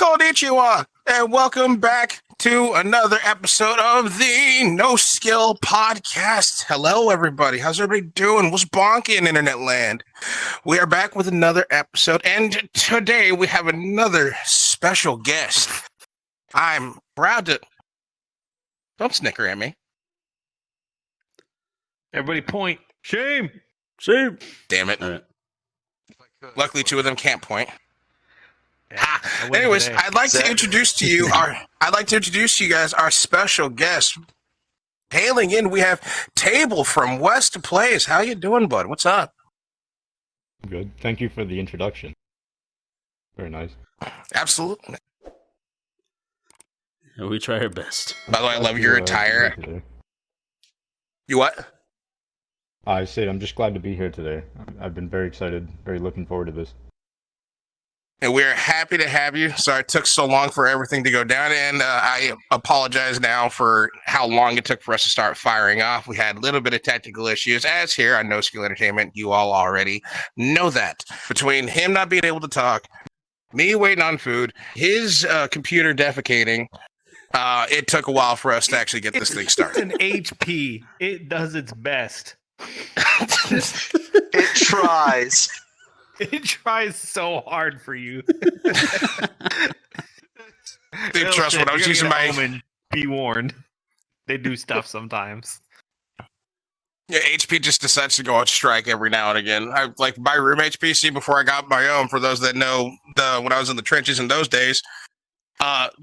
Konnichiwa, and welcome back to another episode of the NoSkill podcast. Hello, everybody. How's everybody doing? What's bonking in internet land? We are back with another episode, and today we have another special guest. I'm proud to... Don't snicker at me. Everybody point. Shame. Shame. Damn it. Right. Luckily, two of them can't point. Yeah, Anyways, I'd like to introduce to you guys our special guest. Hailing in, we have Table from WestPlays. How you doing, bud? What's up? Good. Thank you for the introduction. Very nice. Absolutely. We try our best. By the way, I love your attire. You what? I said I'm just glad to be here today. I've been very excited, very looking forward to this. And we're happy to have you. Sorry it took so long for everything to go down, and I apologize now for how long it took for us to start firing off. We had a little bit of technical issues, as here on NoSkill Entertainment. You all already know that. Between him not being able to talk, me waiting on food, his computer defecating, it took a while for us to actually get this thing started. It's an HP. It does its best. It tries. It tries so hard for you. Dude, trust when I was using my Omen, be warned. They do stuff sometimes. Yeah, HP just decides to go on strike every now and again. I like my room HPC before I got my own. For those that know, when I was in the trenches in those days,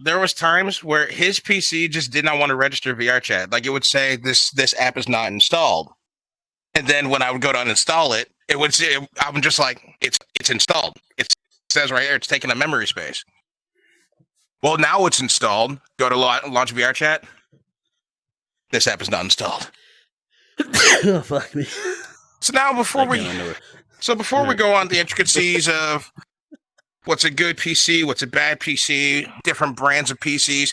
there was times where his PC just did not want to register VR chat. Like it would say this app is not installed, and then when I would go to uninstall it, it would say I'm just like it's installed. It says right here it's taking a memory space. Well, now it's installed. Go to launch VR chat. This app is not installed. Oh, fuck me. So now before we go on the intricacies of what's a good PC, what's a bad PC, different brands of PCs,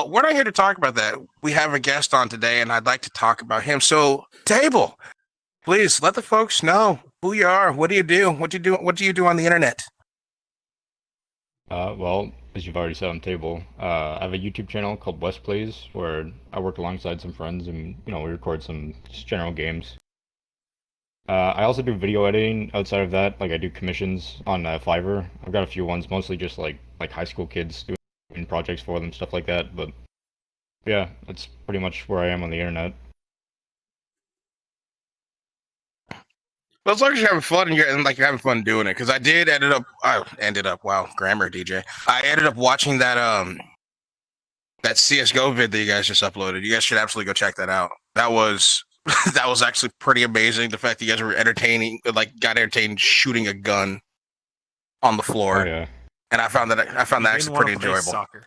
we're not here to talk about that. We have a guest on today, and I'd like to talk about him. So, Table, please let the folks know who you are. What do you do? What do you do on the internet? Well, as you've already said on Table, I have a YouTube channel called WestPlays where I work alongside some friends and, we record some just general games. I also do video editing outside of that. Like I do commissions on Fiverr. I've got a few ones, mostly just like high school kids doing projects for them, stuff like that. But yeah, that's pretty much where I am on the internet. Well, as long as you're having fun and you're having fun doing it, because I ended up. Wow, grammar, DJ. I ended up watching that that CS:GO vid that you guys just uploaded. You guys should absolutely go check that out. That was actually pretty amazing. The fact that you guys were got entertained shooting a gun on the floor. Oh, yeah. And I found that actually pretty enjoyable. Soccer.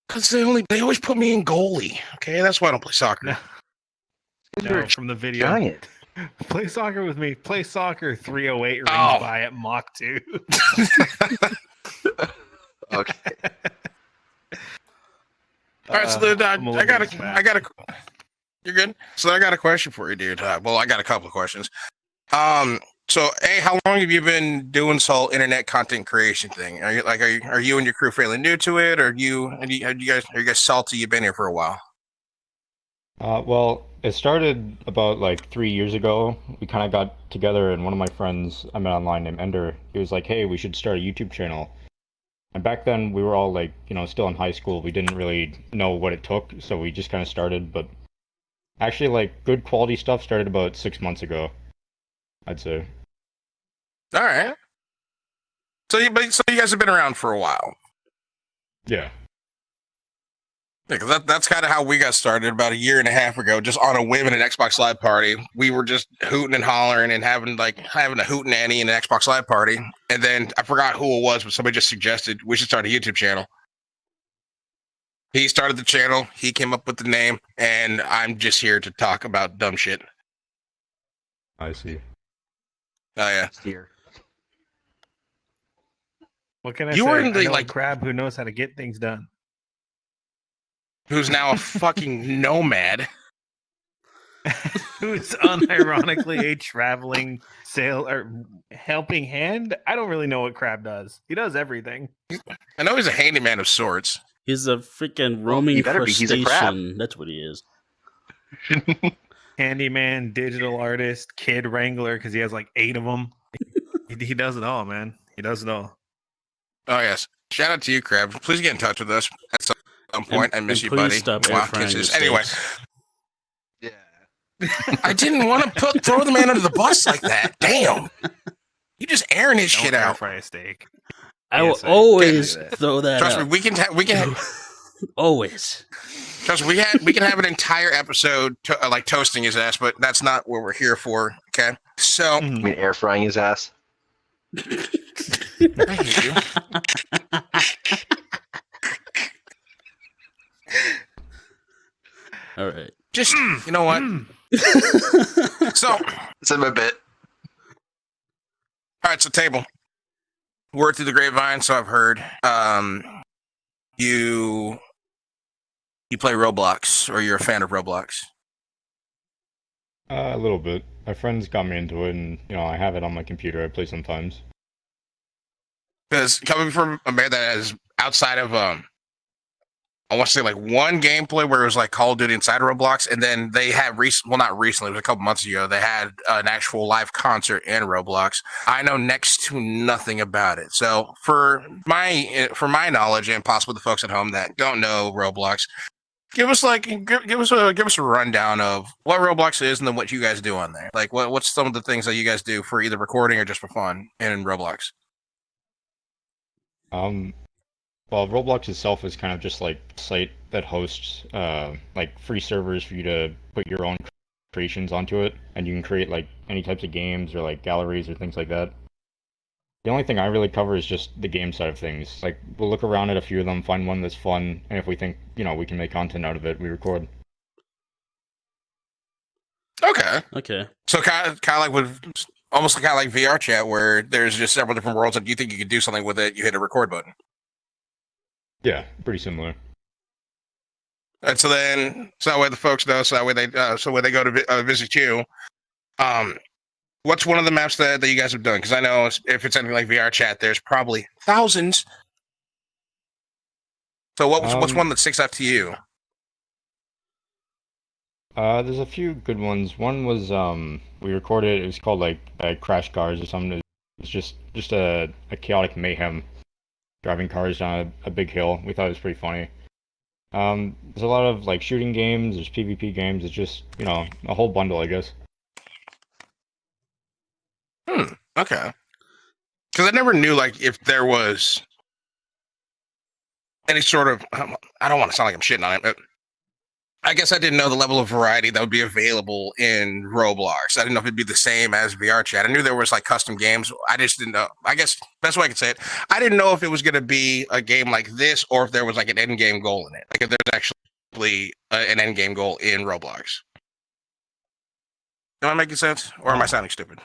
Because they always put me in goalie. Okay, that's why I don't play soccer. No, from the video. Giant. Play soccer with me. Play soccer 308 range by at Mach 2. Okay. All right, so then I got a. You're good. So I got a question for you, dude. Well, I got a couple of questions. So how long have you been doing this whole internet content creation thing? Are you and your crew fairly new to it, or are you guys salty? You've been here for a while. Well, it started about 3 years ago. We kind of got together, and one of my friends I met online named Ender, he was like, "Hey, we should start a YouTube channel." And back then we were all still in high school. We didn't really know what it took, so we just kind of started. But actually, good quality stuff started about 6 months ago, I'd say. All right. So you guys have been around for a while. Yeah. Yeah, because that's kind of how we got started about a year and a half ago, just on a whim at an Xbox Live party. We were just hooting and hollering and having a hootenanny in an Xbox Live party. And then I forgot who it was, but somebody just suggested we should start a YouTube channel. He started the channel. He came up with the name, and I'm just here to talk about dumb shit. I see. Oh, yeah. Here. What can I You say? were in the, I know a crab who knows how to get things done. Who's now a fucking nomad. who's unironically a traveling sail or helping hand. I don't really know what Crab does. He does everything. I know he's a handyman of sorts. He's a freaking Well, roaming he better be. He's a crab. crustacean. That's what he is. Handyman, digital artist, kid wrangler, because he has like 8 of them. He does it all, man. He does it all. Oh yes, shout out to you, Crab. Please get in touch with us at some point. I miss you, please buddy. stop air Wow, frying your kisses. Anyway, steaks. Yeah. I didn't want to throw the man under the bus like that. Damn, you just airing his Don't shit air out. fry a steak. I will Yes, I always can't do that. throw that Trust out. me, we can. Always. Trust me, we can have an entire episode like toasting his ass, but that's not what we're here for. Okay, so I mean, air frying his ass. I hate you. All right. Just you know what? So It's in my bit. all right, so Table. Word through the grapevine, so I've heard. You play Roblox, or you're a fan of Roblox. A little bit. My friends got me into it, and I have it on my computer. I play sometimes. Because coming from a man that is outside of I want to say like one gameplay where it was like Call of Duty inside of Roblox, and then they had not recently, it was a couple months ago, they had an actual live concert in Roblox. I know next to nothing about it. So for my knowledge, and possibly the folks at home that don't know Roblox, give us a rundown of what Roblox is and then what you guys do on there. Like what's some of the things that you guys do for either recording or just for fun in Roblox? Well, Roblox itself is kind of just like a site that hosts like free servers for you to put your own creations onto it, and you can create like any types of games or like galleries or things like that. The only thing I really cover is just the game side of things. Like we'll look around at a few of them, find one that's fun, and if we think we can make content out of it, we record. Okay. Okay. So kind of like with almost kind of like VR chat, where there's just several different worlds, and you think you could do something with it, you hit a record button. Yeah, pretty similar. And so that way the folks know, so when they go to visit you, what's one of the maps that you guys have done? Because I know if it's anything like VR chat, there's probably thousands. So what's one that sticks out to you? There's a few good ones. One was we recorded. It was called like Crash Cars or something. It's just a chaotic mayhem, driving cars down a big hill. We thought it was pretty funny. There's a lot of like shooting games. There's PvP games. It's just a whole bundle, I guess. Okay. Because I never knew like if there was any sort of I don't want to sound like I'm shitting on it, but I guess I didn't know the level of variety that would be available in Roblox. I didn't know if it'd be the same as VR chat. I knew there was like custom games. I just didn't know. I guess that's why I could say it. I didn't know if it was going to be a game like this or if there was like an end game goal in it. Like if there's actually an end game goal in Roblox. Am I making sense? Or am I sounding stupid?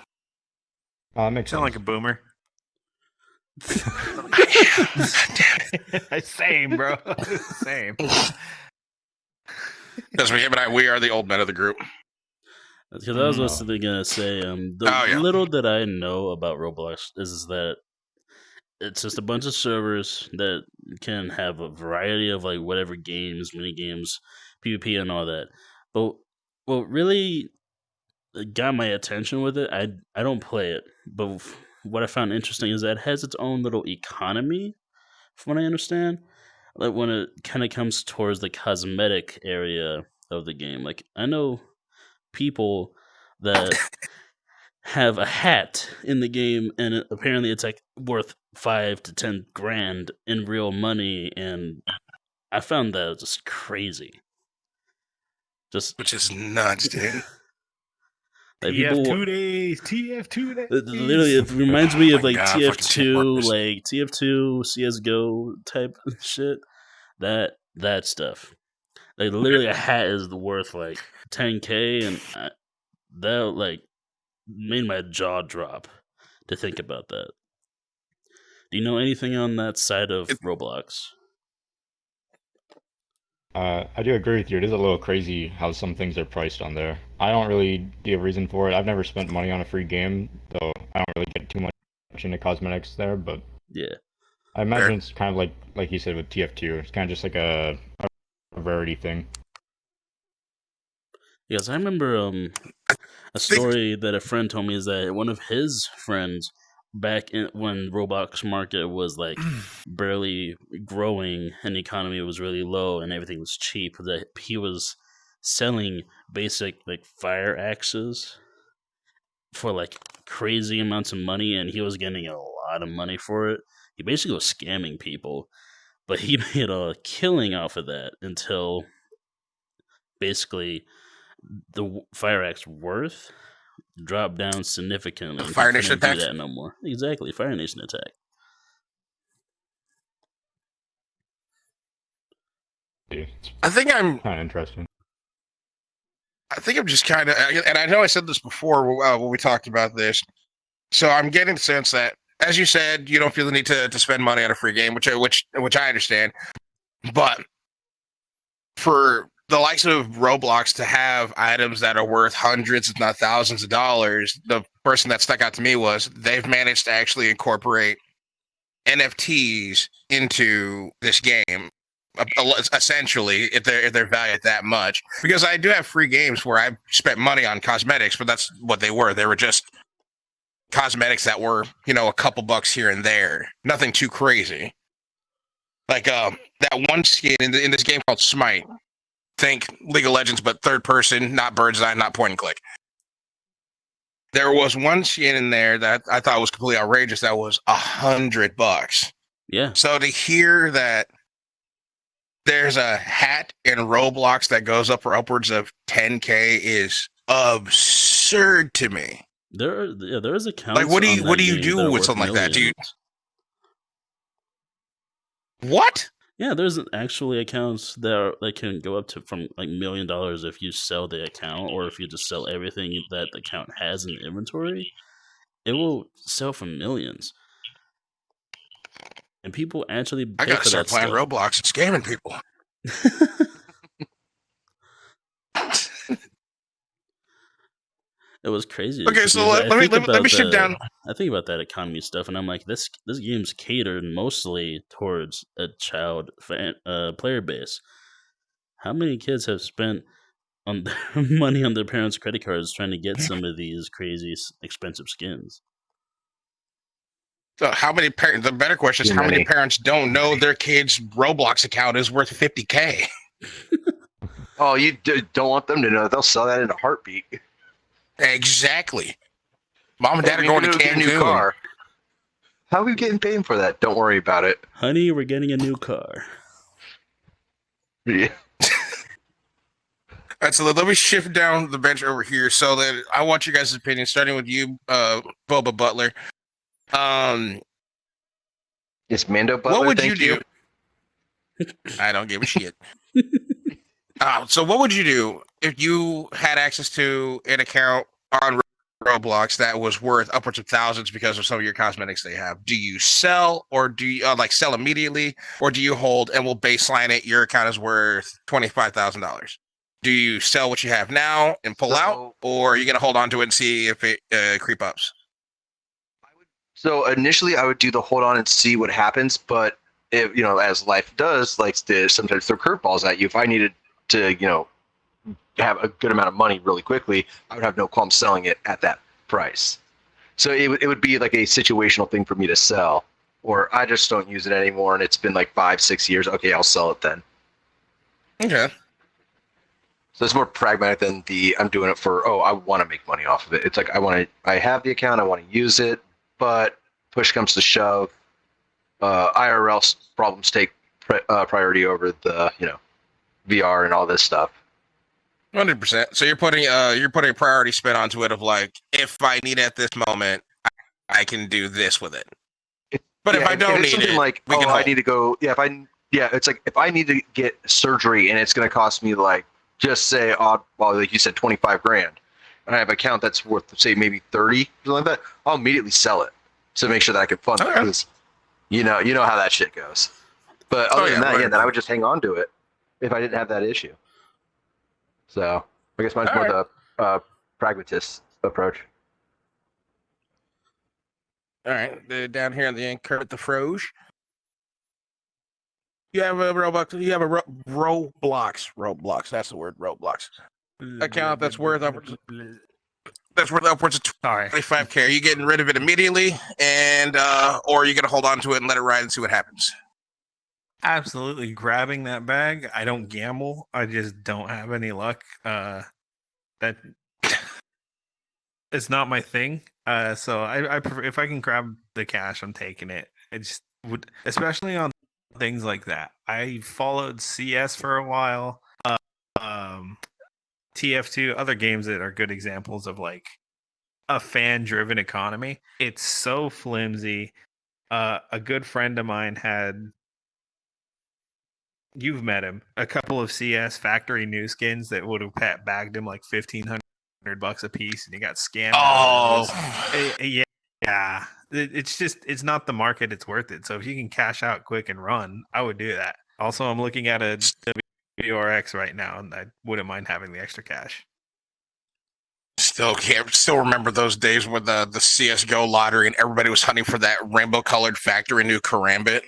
Makes Sound sense. like a boomer. Damn Same, bro. Same. Because we are the old men of the group. Because I was also gonna say, little that I know about Roblox is that it's just a bunch of servers that can have a variety of like whatever games, mini games, PvP, and all that. But what really got my attention with it, I don't play it, but what I found interesting is that it has its own little economy, from what I understand. Like when it kind of comes towards the cosmetic area of the game. Like I know people that have a hat in the game, and apparently it's like worth 5 to 10 grand in real money, and I found that just crazy. Which is nuts, dude. Like TF 2 days. TF 2 days. Literally, it reminds me of like God, TF2, fucking like TF2, CS:GO type shit. That stuff. Like literally, a hat is worth like 10K, and that like made my jaw drop to think about that. Do you know anything on that side of Roblox? I do agree with you. It is a little crazy how some things are priced on there. I don't really give a reason for it. I've never spent money on a free game, though I don't really get too much into cosmetics there. But Yeah, I imagine it's kind of like you said with TF2. It's kind of just like a rarity thing. because I remember a story that a friend told me is that one of his friends back when Roblox market was like barely growing and the economy was really low and everything was cheap, that he was selling basic like fire axes for like crazy amounts of money, and he was getting a lot of money for it. He basically was scamming people, but he made a killing off of that until basically the fire axe worth dropped down significantly. Fire Nation Couldn't attack. do that no more. Exactly, Fire Nation attack. It's I think I'm kind of interesting. just kind of, and I know I said this before when we talked about this. So I'm getting the sense that, as you said, you don't feel the need to spend money on a free game, which I understand. But for the likes of Roblox to have items that are worth hundreds, if not thousands of dollars, the person that stuck out to me was they've managed to actually incorporate NFTs into this game. Essentially, if they're valued that much, because I do have free games where I spent money on cosmetics, but that's what they were. They were just cosmetics that were, a couple bucks here and there, nothing too crazy. Like that one skin in this game called Smite. Think League of Legends, but third person, not bird's eye, not point and click. There was one skin in there that I thought was completely outrageous. That was $100. Yeah. So to hear that there's a hat in Roblox that goes up for upwards of 10K is absurd to me. There is accounts. Like, what do you do with something like that, dude? What? Yeah, there's actually accounts that can go up to from like $1 million if you sell the account, or if you just sell everything that the account has in inventory. It will sell for millions, and people actually pay I gotta for start that playing stuff. Roblox and scamming people. It was crazy. Okay, so let me shift down. I think about that economy stuff, and I'm like, this game's catered mostly towards a child player base. How many kids have spent on their money on their parents' credit cards trying to get some of these crazy expensive skins? So how many parents? The better question is, how many parents don't know their kid's Roblox account is worth $50K? Oh, you don't want them to know. They'll sell that in a heartbeat. Exactly. Mom and dad are going to Cancun. Get a new car. How are we getting paid for that? Don't worry about it. Honey, we're getting a new car. Yeah. All right, so let me shift down the bench over here so that I want you guys' opinion, starting with you, Boba Butler. It's Mando Butler. What would you do? I don't give a shit. So what would you do if you had access to an account on Roblox that was worth upwards of thousands because of some of your cosmetics they have? Do you sell, or do you sell immediately, or do you hold and we'll baseline it? Your account is worth $25,000. Do you sell what you have now and pull out, or are you going to hold on to it and see if it creep ups? So initially I would do the hold on and see what happens, but if, as life does, likes to sometimes throw curveballs at you. If I needed to, have a good amount of money really quickly, I would have no qualm selling it at that price. So it would be like a situational thing for me to sell, or I just don't use it anymore and it's been like 5-6 years. Okay, I'll sell it then. Okay. So it's more pragmatic than I'm doing it for, I want to make money off of it. It's like I have the account, I want to use it, but push comes to shove, IRL problems take priority over the, VR and all this stuff. 100%. So you're putting a priority spin onto it of like, if I need it at this moment, I can do this with it. But if I don't need it, like, I need to go. Yeah, it's like if I need to get surgery and it's going to cost me like, just say, like you said, $25,000, and I have an account that's worth, say, maybe 30, something like that. I'll immediately sell it to make sure that I can fund it, because you know how that shit goes. But other than that, then I would just hang on to it. if I didn't have that issue. So I guess mine's more the pragmatist approach. All right, down here on the end, Kurt the Froge. You have a Roblox. You have a Roblox. Roblox. That's the word. Roblox account that's worth upwards. That's worth upwards of 25K. Are you getting rid of it immediately, and or are you gonna hold on to it and let it ride and see what happens? Absolutely grabbing that bag. I don't gamble. I just don't have any luck. That it's not my thing. So I prefer, if I can grab the cash, I'm taking it. It just would, especially on things like that. I followed CS for a while. TF2, other games that are good examples of like a fan-driven economy. It's so flimsy. A good friend of mine had, you've met him, a couple of CS factory new skins that would have bagged him like $1,500 a piece, and he got scammed. Yeah. It's just, it's not the market. It's worth it. So if you can cash out quick and run, I would do that. Also, I'm looking at a WRX right now, and I wouldn't mind having the extra cash. Still remember those days with the CS:GO lottery, and everybody was hunting for that rainbow-colored factory new Karambit.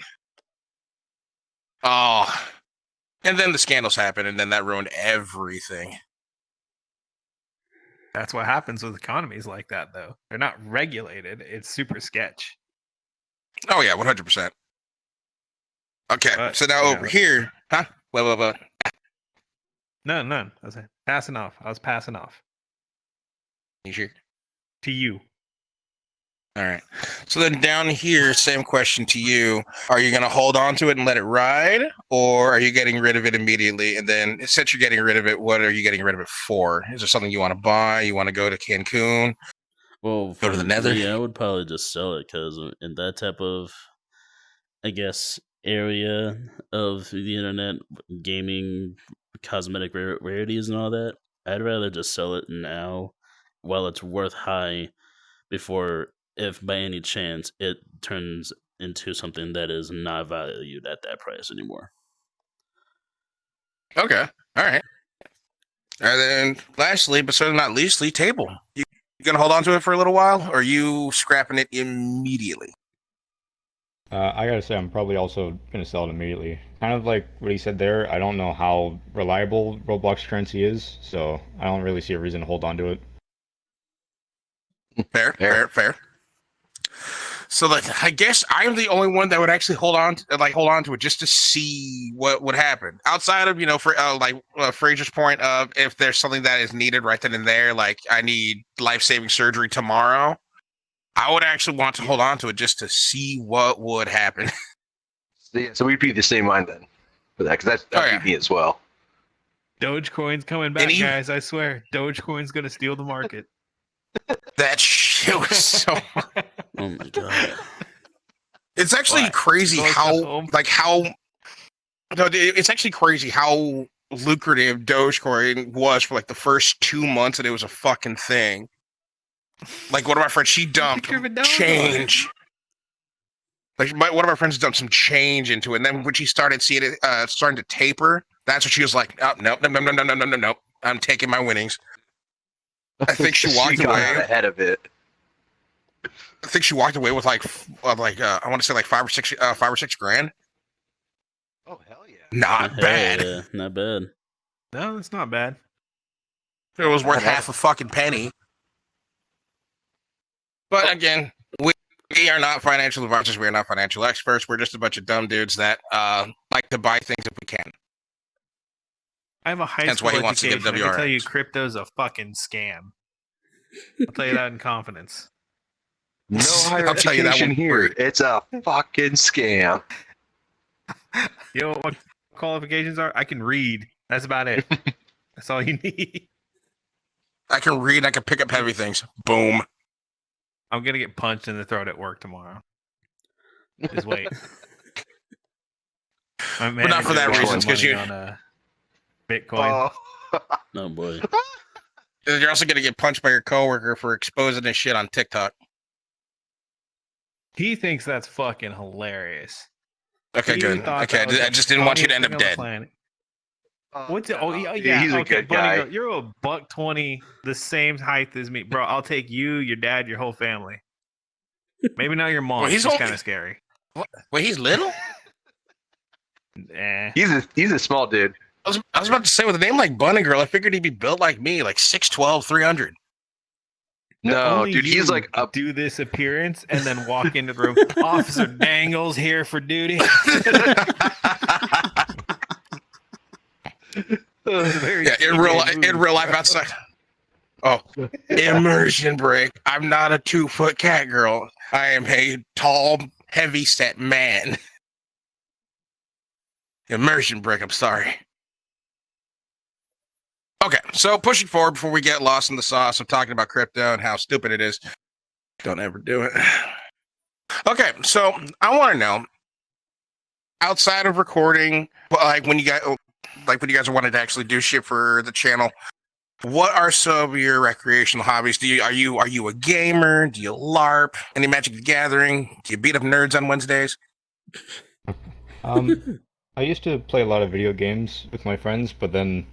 Oh, and then the scandals happened, and then that ruined everything. That's what happens with economies like that, though. They're not regulated. It's super sketch. Oh yeah, 100%. Okay, so now over here, huh? Well. None. I was passing off. You sure? To you. All right. So then down here, same question to you. Are you going to hold on to it and let it ride, or are you getting rid of it immediately? And then since you're getting rid of it, what are you getting rid of it for? Is there something you want to buy? You want to go to Cancun? Well, go to the Nether? Yeah, I would probably just sell it, because in that type of, I guess, area of the internet, gaming, cosmetic rarities and all that, I'd rather just sell it now while it's worth high, before, if by any chance it turns into something that is not valued at that price anymore. Okay. All right. And then lastly, but certainly not leastly, Table. You going to hold on to it for a little while, or are you scrapping it immediately? I gotta say, I'm probably also gonna sell it immediately. Kind of like what he said there, I don't know how reliable Roblox currency is, so I don't really see a reason to hold on to it. Fair. So, like, I guess I'm the only one that would actually hold on to it just to see what would happen. Outside of, Fraser's point of if there's something that is needed right then and there, like I need life-saving surgery tomorrow, I would actually want to hold on to it just to see what would happen. So we'd be the same mind then for that, because that'd be me as well. Dogecoin's coming back, guys. I swear, Dogecoin's gonna steal the market. That shit was so. Oh my god! It's actually crazy it's actually crazy how lucrative Dogecoin was for like the first 2 months that it was a fucking thing. Like one of my friends, she dumped change. Like one of my friends dumped some change into it, and then when she started seeing it starting to taper, that's when she was like, "Oh, no, I'm taking my winnings." I think she walked away ahead of it. I think she walked away with I want to say like $5 or $6 grand. Oh hell yeah! Not bad. Yeah, not bad. No, it's not bad. It was worth half a fucking penny. But again, we are not financial advisors. We are not financial experts. We're just a bunch of dumb dudes that like to buy things if we can. I have a high school education. I can tell you crypto's a fucking scam. I'll tell you that in confidence. No higher education here. It's a fucking scam. You know what qualifications are? I can read. That's about it. That's all you need. I can read. I can pick up heavy things. Boom. I'm going to get punched in the throat at work tomorrow. Just wait. But not for that reason, because you... on Bitcoin. Oh boy. You're also going to get punched by your coworker for exposing this shit on TikTok. He thinks that's fucking hilarious. Okay, good. Okay, I just didn't want you to end up dead. What's it? Oh, yeah, He's a okay, good Bunny guy. Girl, you're a $120, the same height as me, bro. I'll take you, your dad, your whole family. Maybe not your mom. Well, he's She's only- kind of scary. Wait, he's little? He's a small dude. I was about to say, with a name like Bunny Girl, I figured he'd be built like me, like 6'12", 300. No, Only dude, you he's like a do this appearance and then walk into the room. Officer Dangles here for duty. Yeah, in real life outside. Oh, immersion break. I'm not a 2-foot cat girl. I am a tall, heavy-set man. Immersion break. I'm sorry. Okay, so pushing forward before we get lost in the sauce of talking about crypto and how stupid it is. Don't ever do it. Okay, so I want to know, outside of recording, like when you guys wanted to actually do shit for the channel, what are some of your recreational hobbies? Are you a gamer? Do you LARP? Any Magic the Gathering? Do you beat up nerds on Wednesdays? I used to play a lot of video games with my friends, but then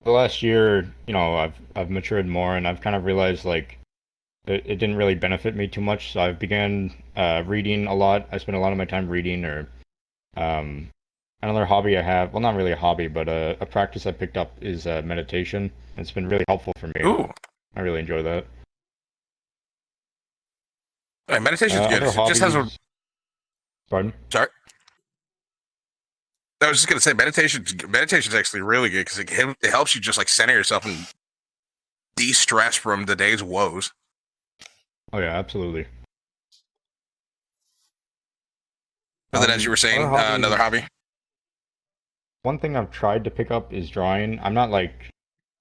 the last year, I've matured more, and I've kind of realized like it didn't really benefit me too much. So I've began reading a lot. I spend a lot of my time reading, or another hobby I have. Well, not really a hobby, but a practice I picked up is meditation. It's been really helpful for me. Ooh, I really enjoy that. hey, meditation's good. Other It just has a. hobbies- Pardon? Sorry. I was just gonna say meditation's actually really good because it helps you just like center yourself and de-stress from the day's woes. Oh yeah, absolutely. But then, as you were saying, other hobbies- another hobby. One thing I've tried to pick up is drawing. I'm not like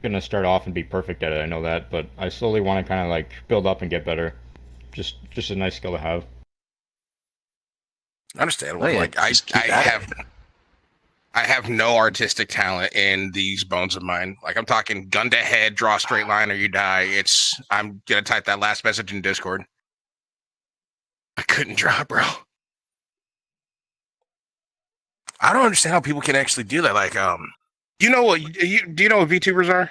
gonna start off and be perfect at it, I know that, but I slowly want to kind of like build up and get better. Just a nice skill to have. Understandable. Oh, yeah, Like just keep at it. I have no artistic talent in these bones of mine. Like I'm talking gun to head, draw a straight line or you die. I'm gonna type that last message in Discord. I couldn't draw, bro. I don't understand how people can actually do that. Like, you know what? Do you know what VTubers are?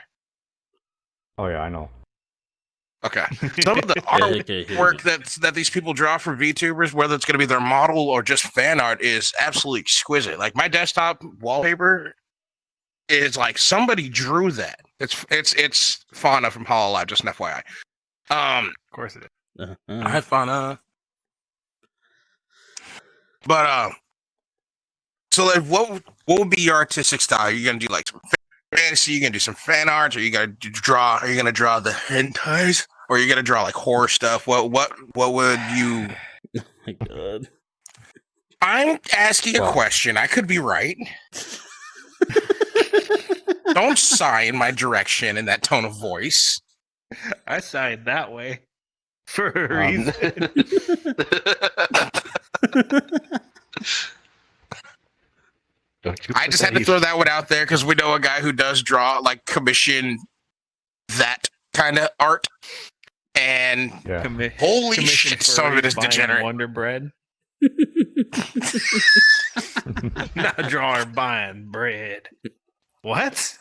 Oh yeah, I know. Okay. Some of the artwork that these people draw for VTubers, whether it's going to be their model or just fan art, is absolutely exquisite. Like my desktop wallpaper is like somebody drew that. It's Fauna from Hololive, just an FYI. Of course it is. Hi Fauna. But so like, what would be your artistic style? Are you gonna do like some fantasy? Are you gonna do some fan art? Are you gonna draw? Are you gonna draw the hentais? Or are you gonna draw like horror stuff? What would you? Oh my god! I'm asking a question. I could be right. Don't sigh in my direction in that tone of voice. I sighed that way for a reason. I just had to throw that one out there because we know a guy who does draw, like commission that kind of art. And holy shit, some of it is degenerate. Wonder Bread. Not drawing, buying bread. What?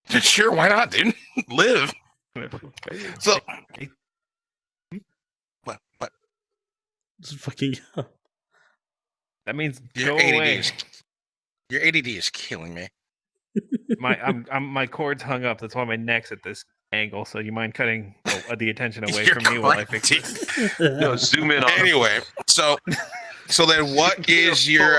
Sure, why not, dude? Live. So, what? Just fucking. That means Your go ADD away. Your ADD is killing me. My cord's hung up. That's why my neck's at this angle. So you mind cutting the attention away You're from me while I fix it? No, zoom in on. Anyway, so then what is your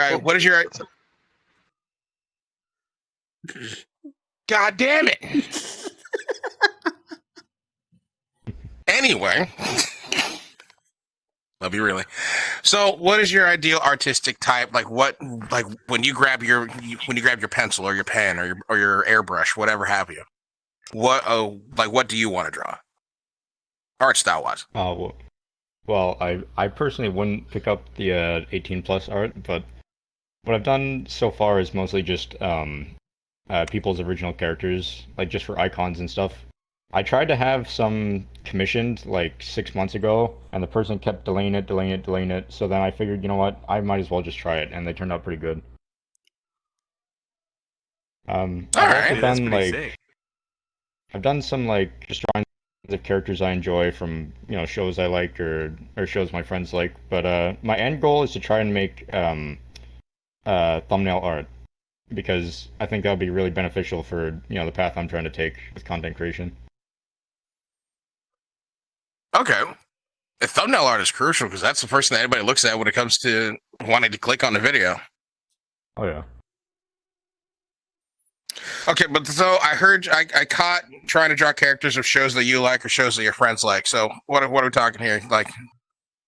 God damn it. Anyway, love you really. So what is your ideal artistic type? Like when you grab your pencil or your pen or your airbrush, whatever have you. What do you want to draw? Art style wise. Well, I personally wouldn't pick up the 18 plus art, but what I've done so far is mostly just people's original characters, like just for icons and stuff. I tried to have some commissioned like 6 months ago, and the person kept delaying it. So then I figured, you know what, I might as well just try it, and they turned out pretty good. I've right. also done I've done some just drawings of characters I enjoy from shows I like or shows my friends like. But my end goal is to try and make thumbnail art because I think that would be really beneficial for the path I'm trying to take with content creation. Okay. The thumbnail art is crucial because that's the first thing anybody looks at when it comes to wanting to click on the video. Oh yeah. Okay, but so I heard I caught trying to draw characters of shows that you like or shows that your friends like. So what are we talking here? Like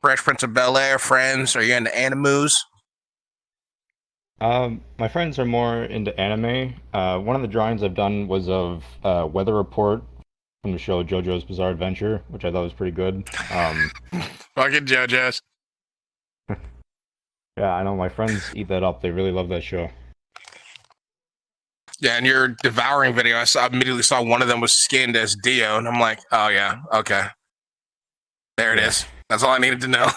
Fresh Prince of Bel-Air, Friends? Are you into animus? My friends are more into anime. One of the drawings I've done was of Weather Report from the show JoJo's Bizarre Adventure, which I thought was pretty good. Fucking JoJo's. Yeah, I know my friends eat that up. They really love that show. Yeah, and your devouring video, I immediately saw one of them was skinned as Dio, and I'm like, oh yeah, okay. There it is. That's all I needed to know.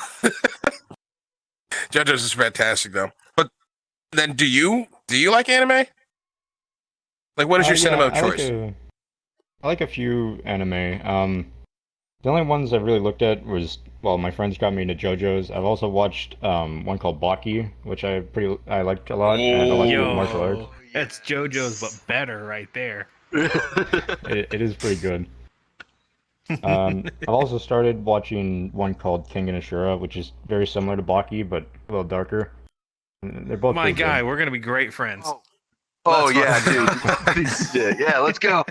JoJo's is fantastic though. But then do you like anime? Like what is your cinema of choice? I like a few anime. The only ones I really looked at was my friends got me into JoJo's. I've also watched one called Baki, which I liked a lot, and I like martial arts. That's JoJo's, but better right there. It is pretty good. I've also started watching one called Kengan Ashura, which is very similar to Baki, but a little darker. They're both my guy. good. We're gonna be great friends. Oh yeah, dude. Yeah, let's go.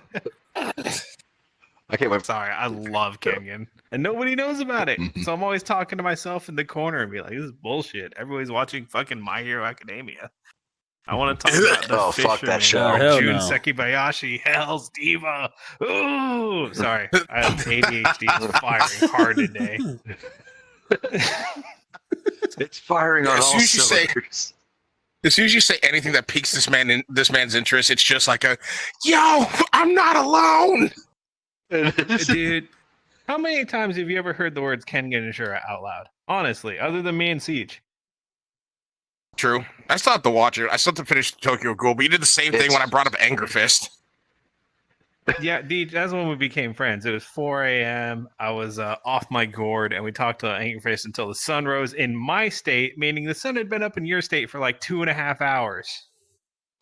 Okay, Sorry, I love Kengan, and nobody knows about it. So I'm always talking to myself in the corner and be like, "This is bullshit." Everybody's watching fucking My Hero Academia. I want to talk about the fuck that show. Jun Sekibayashi, Hell's Diva. Ooh, sorry, I have ADHD is firing hard today. It's firing on all cylinders. As soon as you say anything that piques this man's interest, it's just like yo, I'm not alone. Dude, how many times have you ever heard the words Kengan Ashura out loud? Honestly, other than me and Siege. True. I still have to watch it. I still have to finish Tokyo Ghoul, but you did the same thing when I brought up Anger Fist. Yeah, that's when we became friends. It was 4 a.m. I was off my gourd, and we talked to Anger Fist until the sun rose in my state, meaning the sun had been up in your state for like 2.5 hours.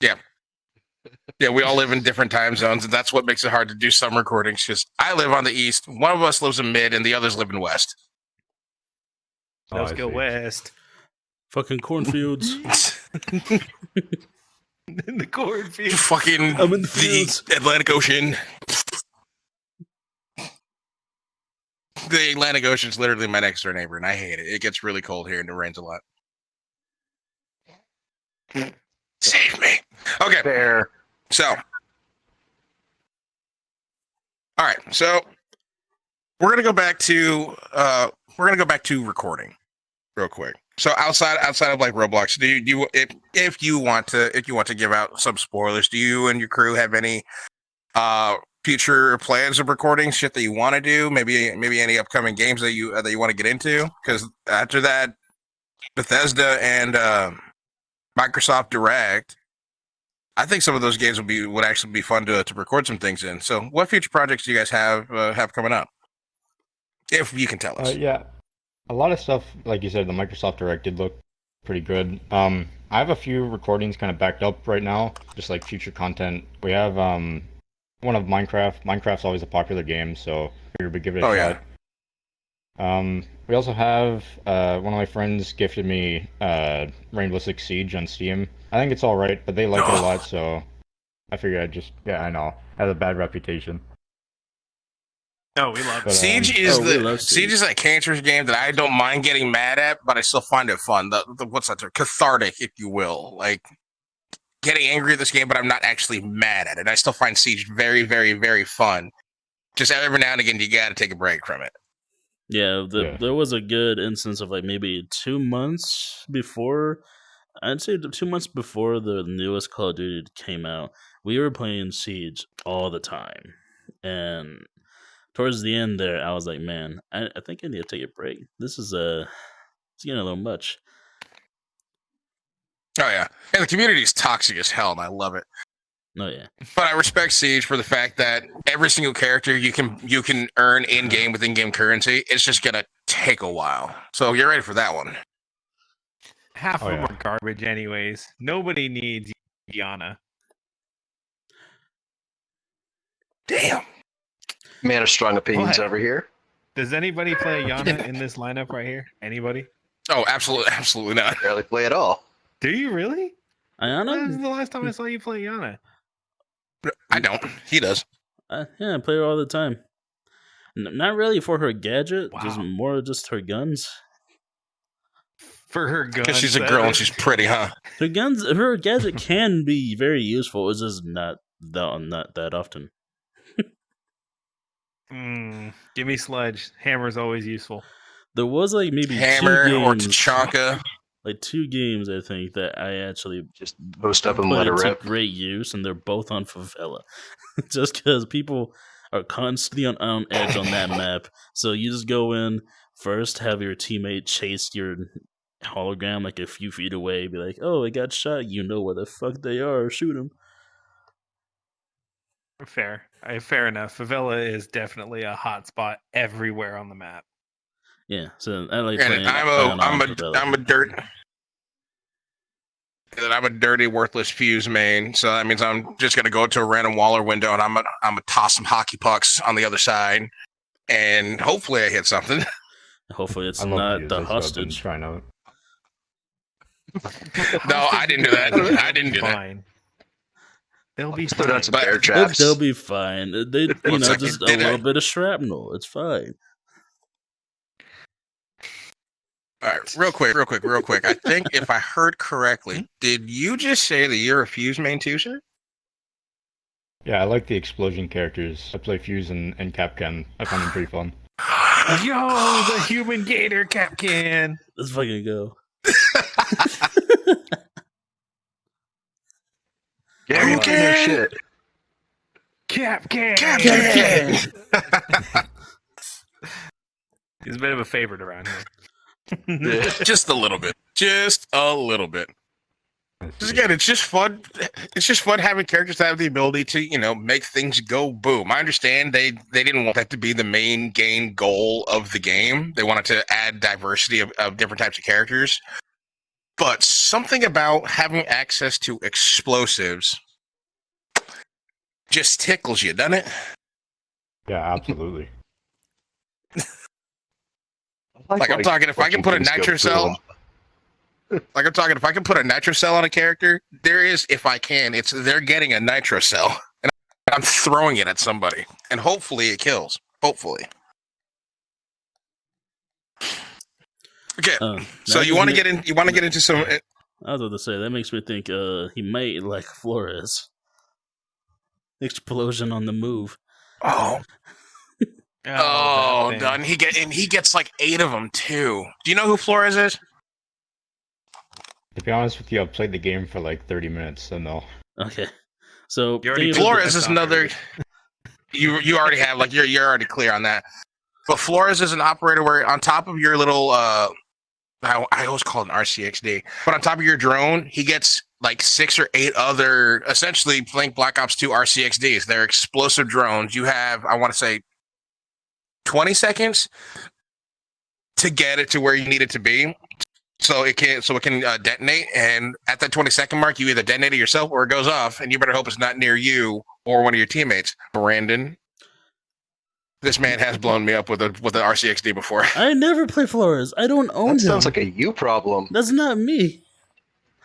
Yeah. Yeah, we all live in different time zones, and that's what makes it hard to do some recordings, because I live on the east, one of us lives in mid, and the others live in west. NoSkill West. Fucking cornfields. In the cornfields. Fucking I'm in the fields. The Atlantic Ocean. The Atlantic Ocean is literally my next door neighbor, and I hate it. It gets really cold here, and it rains a lot. Save me. Okay. Fair. So, all right. So we're gonna go back to recording real quick. So outside of like Roblox, do you if you want to give out some spoilers, do you and your crew have any future plans of recording shit that you want to do? Maybe any upcoming games that you want to get into? Because after that, Bethesda and Microsoft Direct, I think some of those games would actually be fun to record some things in. So, what future projects do you guys have coming up? If you can tell us. Yeah, a lot of stuff, like you said, the Microsoft Direct did look pretty good. I have a few recordings kind of backed up right now, just like future content. We have one of Minecraft. Minecraft's always a popular game, so figured we'd give it a shot. Yeah. We also have one of my friends gifted me Rainbow Six Siege on Steam. I think it's all right, but they like it a lot, so I figured I know. It has a bad reputation. No, we love it. Siege is that cancerous game that I don't mind getting mad at, but I still find it fun. The what's that term? Cathartic, if you will. Like getting angry at this game, but I'm not actually mad at it. I still find Siege very, very, very fun. Just every now and again, you got to take a break from it. Yeah, there was a good instance of like maybe 2 months before. I'd say 2 months before the newest Call of Duty came out, we were playing Siege all the time. And towards the end there, I was like, man, I think I need to take a break. This is it's getting a little much. Oh, yeah. And the community is toxic as hell, and I love it. Oh yeah. But I respect Siege for the fact that every single character you can earn in game with in-game currency. It's just gonna take a while. So get ready for that one. Half of them are garbage, anyways. Nobody needs Yana. Damn. Man of strong opinions What? over here. Does anybody play Yana in this lineup right here? Anybody? Oh, absolutely not. Barely play at all. Do you really? Ayana? When was the last time I saw you play Yana? I don't. He does. Yeah, I play her all the time. Not really for her gadget, Wow. just more just her guns. For her guns. Because she's a girl and she's pretty, huh? Her gadget can be very useful. It's just not that often. Give me Sledge. Hammer's always useful. There was like maybe Hammer 2 or games, Tachanka. like 2 games I think that I actually Just post up and put let her it to rip. great use, and they're both on Favela. Just because people are constantly on edge on that map, so you just go in first, have your teammate chase your hologram like a few feet away, be like, "Oh, it got shot. You know where the fuck they are. Shoot them." Fair. Fair enough. Favela is definitely a hot spot everywhere on the map. Yeah, so I like Granted, playing. I'm a dirty, worthless fuse main. So that means I'm just gonna go to a random wall or window, and I'm gonna toss some hockey pucks on the other side, and hopefully I hit something. Hopefully, it's I love not views. the I still have been hostage. trying out. No, I didn't do that. I didn't do that. Fine. They'll be Throw fine. down some bear traps. They'll be fine. They, One second. just a little bit of shrapnel. It's fine. All right, real quick. I think if I heard correctly, did you just say that you're a fuse main too, sir? Yeah, I like the explosion characters. I play Fuse and Capcan. I find them pretty fun. Yo, the human gator Capcan. Let's fucking go. Yeah, you can no shit. Capcan. He's a bit of a favorite around here. Just a little bit. Just again, it's just fun. It's just fun having characters that have the ability to, make things go boom. I understand they didn't want that to be the main game goal of the game. They wanted to add diversity of different types of characters. But something about having access to explosives just tickles you, doesn't it? Yeah, absolutely. Like I'm talking, if I can put a nitro cell, if I can put a nitro cell on a character, they're getting a nitro cell, and I'm throwing it at somebody, and hopefully it kills. Hopefully. Okay, so you want to get in? You want to get into some? I was about to say that makes me think he might like Flores. Explosion on the move. Oh, done. He gets like 8 of them too. Do you know who Flores is? To be honest with you, I've played the game for like 30 minutes, so no. Okay, so Flores is another. You already have you're already clear on that. But Flores is an operator where on top of your little I always call it an RCXD, but on top of your drone, he gets like 6 or 8 other essentially playing Black Ops 2 RCXDs. They're explosive drones. You have, I want to say, 20 seconds to get it to where you need it to be. So it can detonate, and at that 20-second mark, you either detonate it yourself or it goes off, and you better hope it's not near you or one of your teammates. Brandon, this man has blown me up with an RCXD before. I never play Flores. I don't own him. That sounds like a you problem. That's not me.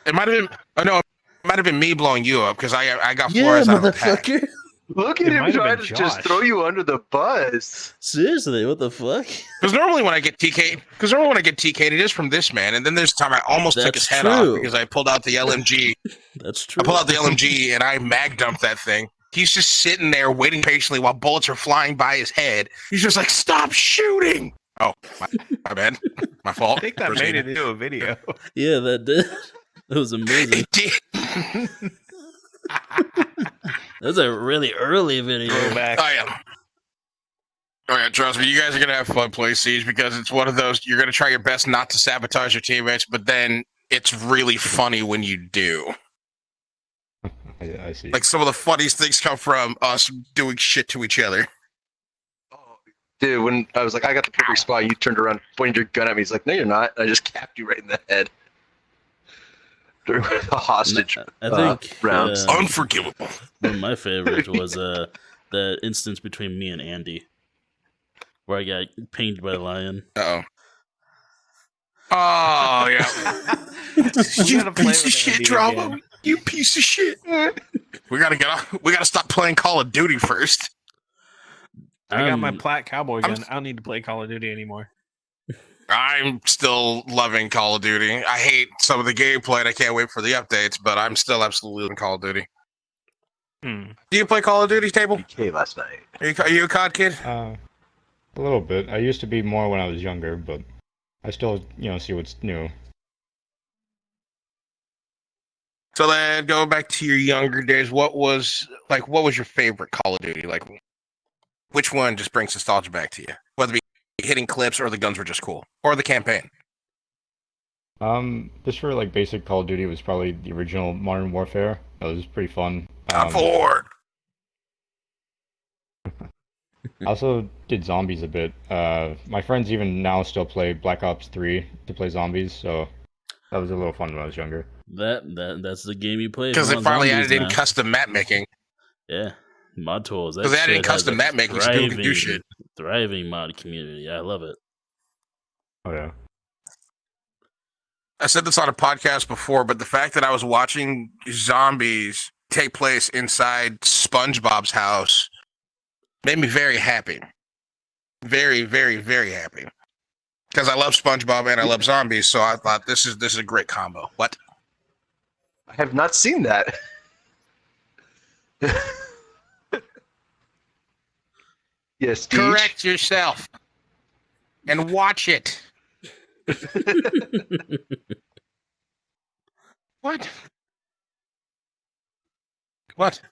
It might have been. Oh no, it might have been me blowing you up because I got Yeah, Flores out of the pack. motherfucker. Look at him trying to just throw you under the bus. Seriously, what the fuck? Because normally when I get TK'd, it is from this man, and then there's time I almost took his head off because I pulled out the LMG. That's true. I pulled out the LMG and I mag dumped that thing. He's just sitting there waiting patiently while bullets are flying by his head. He's just like, "Stop shooting!" Oh, my bad, my fault. I think that made it into a video. Yeah, that did. That was amazing. It did. That was a really early video. Oh yeah, trust me, you guys are gonna have fun playing Siege because it's one of those you're gonna try your best not to sabotage your teammates, but then it's really funny when you do. I see. Like some of the funniest things come from us doing shit to each other. Dude, when I was like, I got the perfect spot, you turned around, pointed your gun at me. He's like, no, you're not. And I just capped you right in the head. During the hostage I think rounds. Unforgivable. One of my favorites was the instance between me and Andy, where I got pinged by a lion. Uh-oh. Oh, yeah. You piece of shit, Dravo. You piece of shit. We gotta stop playing Call of Duty first. I got my plat cowboy gun. I don't need to play Call of Duty anymore. I'm still loving Call of Duty. I hate some of the gameplay and I can't wait for the updates, but I'm still absolutely loving Call of Duty. Do you play Call of Duty, Table? BK last night. Are you a COD kid? A little bit. I used to be more when I was younger, but I still, see what's new. So then, going back to your younger days, what was your favorite Call of Duty? Like, which one just brings nostalgia back to you? Whether it be hitting clips or the guns were just cool, or the campaign. Just for like basic Call of Duty was probably the original Modern Warfare. That was pretty fun. I'm forward. I also did zombies a bit. My friends even now still play Black Ops 3 to play zombies, so that was a little fun when I was younger. That's the game you play. Because they finally added in custom map making. Yeah, mod tools. Because they added in custom map making, so people can do shit. Thriving mod community. I love it. Oh yeah. I said this on a podcast before, but the fact that I was watching zombies take place inside SpongeBob's house made me very happy. Very, very, very happy. Because I love SpongeBob and I love zombies, so I thought this is a great combo. What? I have not seen that. Yes, Steve. Correct yourself and watch it. What? What?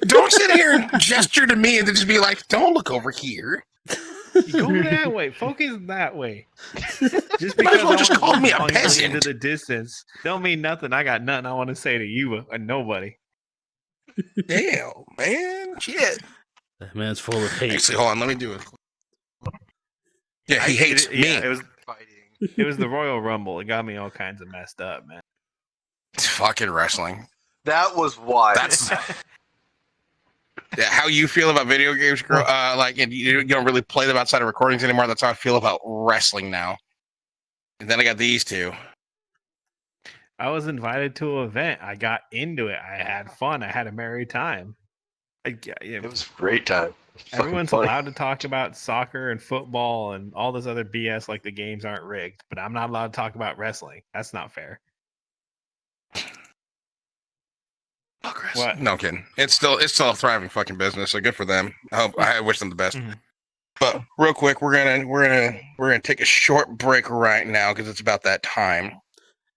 Don't sit here and gesture to me and then just be like, don't look over here. Go that way. Focus that way. Just Might as well because just call me a into peasant. the distance don't mean nothing. I got nothing I want to say to you or nobody. Damn, man. Shit. That man's full of hate. Actually, hold on. Let me do it. Yeah, he hates me. Yeah, it was the Royal Rumble. It got me all kinds of messed up, man. It's fucking wrestling. That was why. That's how you feel about video games, girl. And you don't really play them outside of recordings anymore. That's how I feel about wrestling now. And then I got these two. I was invited to an event. I got into it. I had fun. I had a merry time. It was a great time. Everyone's allowed to talk about soccer and football and all this other BS like the games aren't rigged, but I'm not allowed to talk about wrestling. That's not fair. What? No kidding. It's still a thriving fucking business. So good for them. I wish them the best. Mm-hmm. But real quick, we're gonna take a short break right now because it's about that time.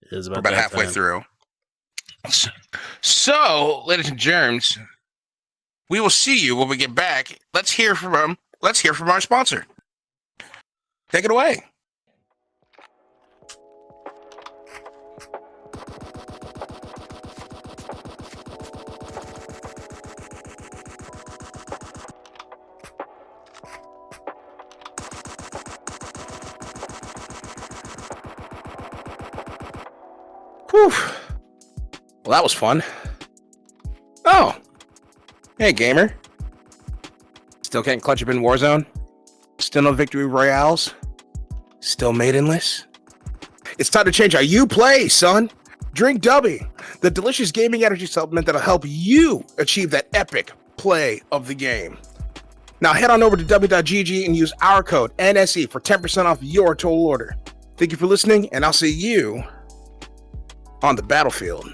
It is we're about halfway through. So, ladies and germs, we will see you when we get back. Let's hear from our sponsor. Take it away. Whew. Well, that was fun. Oh. Hey, gamer. Still can't clutch up in Warzone? Still no victory royales? Still maidenless? It's time to change how you play, son. Drink Dubby, the delicious gaming energy supplement that'll help you achieve that epic play of the game. Now head on over to w.gg and use our code NSE for 10% off your total order. Thank you for listening, and I'll see you on the battlefield.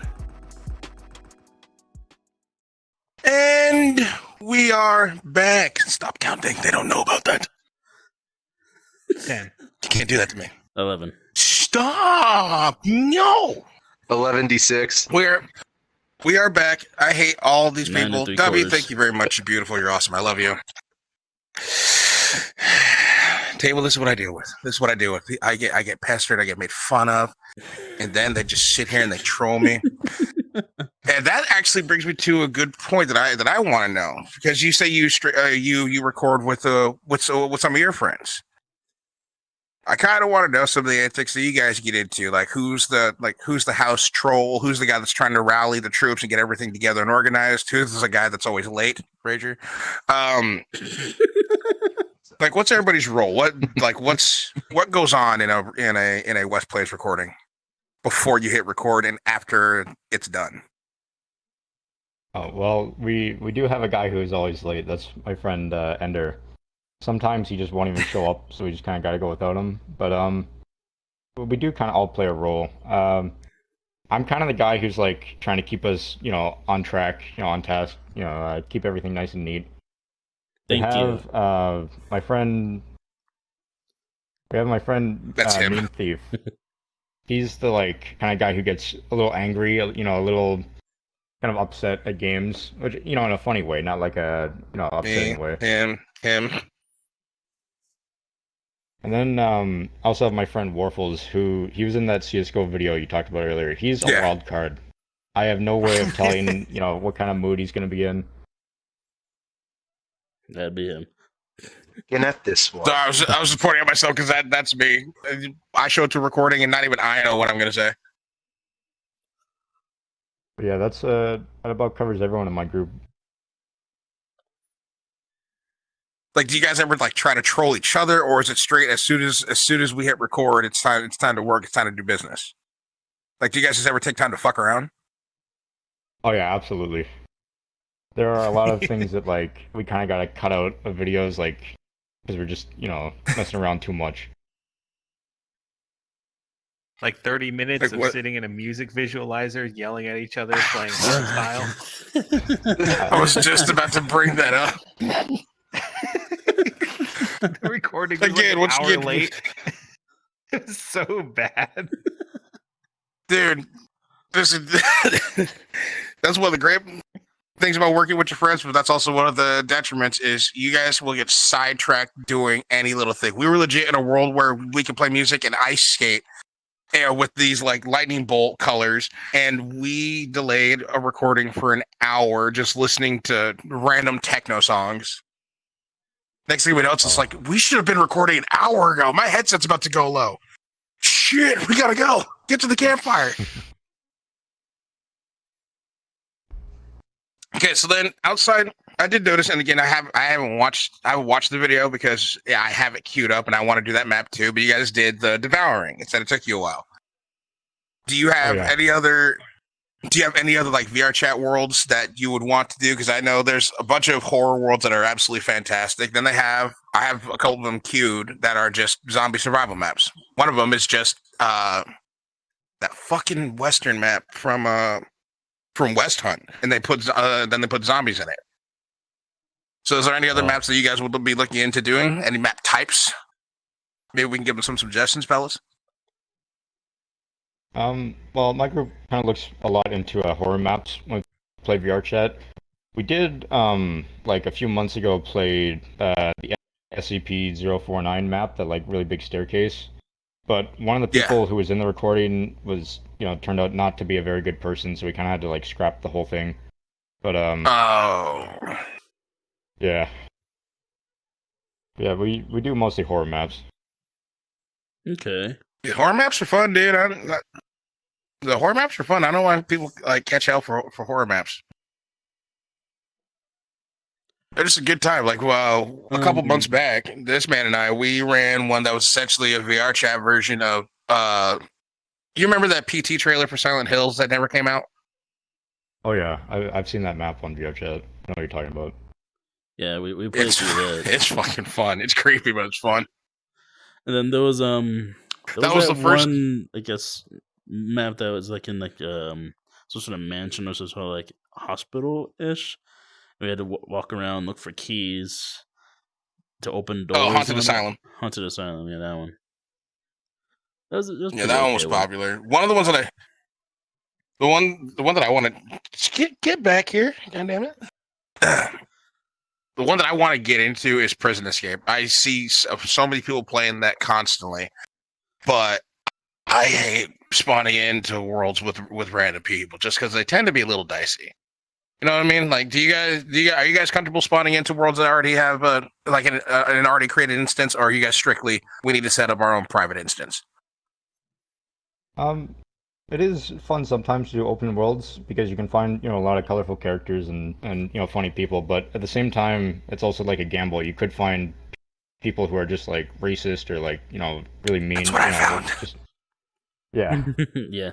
And we are back. Stop counting. They don't know about that. 10. You can't do that to me. 11. Stop. No. 11d6. We are back. I hate all these 9 people. 3/4. W, thank you very much. You're beautiful. You're awesome. I love you. Table, this is what I deal with. I get pestered. I get made fun of. And then they just sit here and they troll me. And that actually brings me to a good point that I want to know, because you say you record with some of your friends. I kind of want to know some of the antics that you guys get into, like who's the house troll, who's the guy that's trying to rally the troops and get everything together and organized, who's the guy that's always late, Rager. Like, what's everybody's role? What goes on in a WestPlays recording before you hit record and after it's done? Oh, well, we do have a guy who is always late. That's my friend Ender. Sometimes he just won't even show up, so we just kind of got to go without him. But we do kind of all play a role. I'm kind of the guy who's like trying to keep us, on track, on task, keep everything nice and neat. Thank you. My friend. We have my friend That's him. Meme Thief. He's the kind of guy who gets a little angry, a little kind of upset at games, which in a funny way, not like a upsetting way. Him. And then also have my friend Warfels, who he was in that CS:GO video you talked about earlier. He's a wild card. I have no way of telling what kind of mood he's going to be in. That'd be him. Looking at this one. So I was just pointing at myself because that's me. I show it to recording and not even I know what I'm going to say. But yeah, that about covers everyone in my group. Like, do you guys ever try to troll each other, or is it straight as soon as we hit record, it's time to work, it's time to do business? Like, do you guys just ever take time to fuck around? Oh yeah, absolutely. There are a lot of things that we kind of got to cut out of videos, because we're just messing around too much. Like 30 minutes of sitting in a music visualizer, yelling at each other, playing style. I was just about to bring that up. The recording was again, like an hour late. It was so bad. Dude, that's one of the great things about working with your friends, but that's also one of the detriments is you guys will get sidetracked doing any little thing. We were legit in a world where we could play music and ice skate with these lightning bolt colors, and we delayed a recording for an hour just listening to random techno songs. Next thing we know, it's just we should have been recording an hour ago. My headset's about to go low. Shit, we gotta go. Get to the campfire. Okay, so then outside, I did notice, and again, I haven't watched the video because I have it queued up and I want to do that map too. But you guys did the devouring. It said it took you a while. Do you have any other? Do you have any other VR chat worlds that you would want to do? Because I know there's a bunch of horror worlds that are absolutely fantastic. Then I have a couple of them queued that are just zombie survival maps. One of them is just that fucking Western map from West Hunt, and they put zombies in it. So is there any other maps that you guys would be looking into doing? Any map types? Maybe we can give them some suggestions, fellas. Well, my group kind of looks a lot into horror maps when we play VR chat. We did, a few months ago, played the SCP-049 map, that really big staircase. But one of the people who was in the recording was, turned out not to be a very good person, so we kind of had to scrap the whole thing. But yeah, we do mostly horror maps. Okay. Yeah, horror maps are fun, dude. The horror maps are fun. I don't know why people catch hell for horror maps. They're just a good time. A couple months back, this man and I, we ran one that was essentially a VR chat version of you remember that PT trailer for Silent Hills that never came out? Oh yeah, I've seen that map on VR chat. I know what you're talking about. Yeah, we played through that. It's fucking fun. It's creepy, but it's fun. And then there was that was the first one, I guess, map that was in some sort of mansion or some sort of hospital-ish. We had to walk around, look for keys to open doors. Oh, Haunted Asylum. Haunted Asylum, yeah, that one. That was that one was popular. One of the ones that the one that I want to get back here. God damn it. The one that I want to get into is Prison Escape. I see so many people playing that constantly, but I hate spawning into worlds with random people, just because they tend to be a little dicey. You know what I mean? Like, are you guys comfortable spawning into worlds that already have an already created instance, or are you guys strictly we need to set up our own private instance? It is fun sometimes to do open worlds because you can find, a lot of colorful characters and funny people, but at the same time, it's also like a gamble. You could find people who are just like racist or like, really mean. That's what I found. Yeah. Yeah.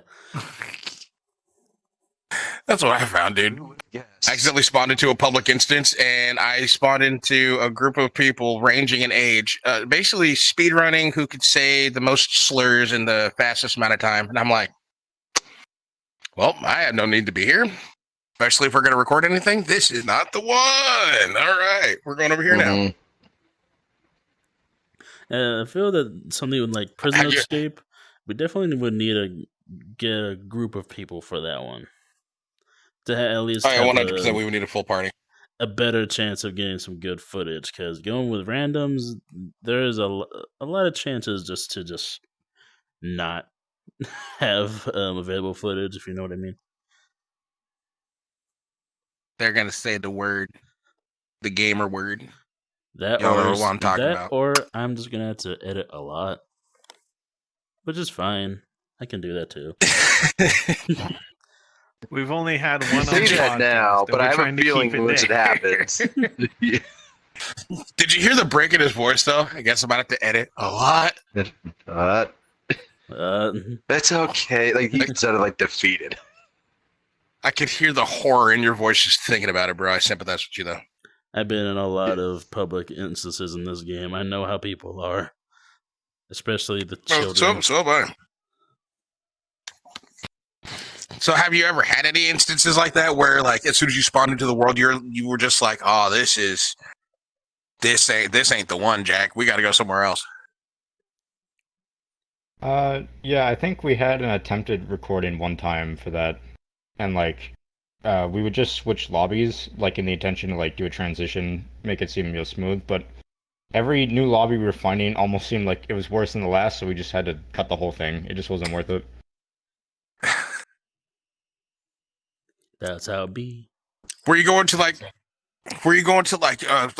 That's what I found, dude. Yes. I accidentally spawned into a public instance, and I spawned into a group of people ranging in age, basically speedrunning who could say the most slurs in the fastest amount of time. And I'm like, well, I had no need to be here, especially if we're going to record anything. This is not the one. All right, we're going over here now. I feel that something with like Prison Escape, we definitely would need to get a group of people for that one. To at least 100% we would need a full party. A better chance of getting some good footage, because going with randoms, there's a lot of chances just not have available footage, if you know what I mean. They're going to say the word, the gamer word. That or I'm just going to have to edit a lot, which is fine. I can do that too. We've only had one on say that now, but I have a feeling once it happens. Yeah. Did you hear the break in his voice, though? I guess I'm about to edit a lot. That's okay. Like, he sounded like defeated. I could hear the horror in your voice just thinking about it, bro. I sympathize with you, though. I've been in a lot of public instances in this game. I know how people are, especially the children. So have I. So have you ever had any instances like that where, like, as soon as you spawned into the world, you were just like, oh, this ain't the one, Jack. We got to go somewhere else. Yeah, I think we had an attempted recording one time for that, and like, we would just switch lobbies, like in the intention to like do a transition, make it seem real smooth. But every new lobby we were finding almost seemed like it was worse than the last, so we just had to cut the whole thing. It just wasn't worth it. That's how it be. Were you going to like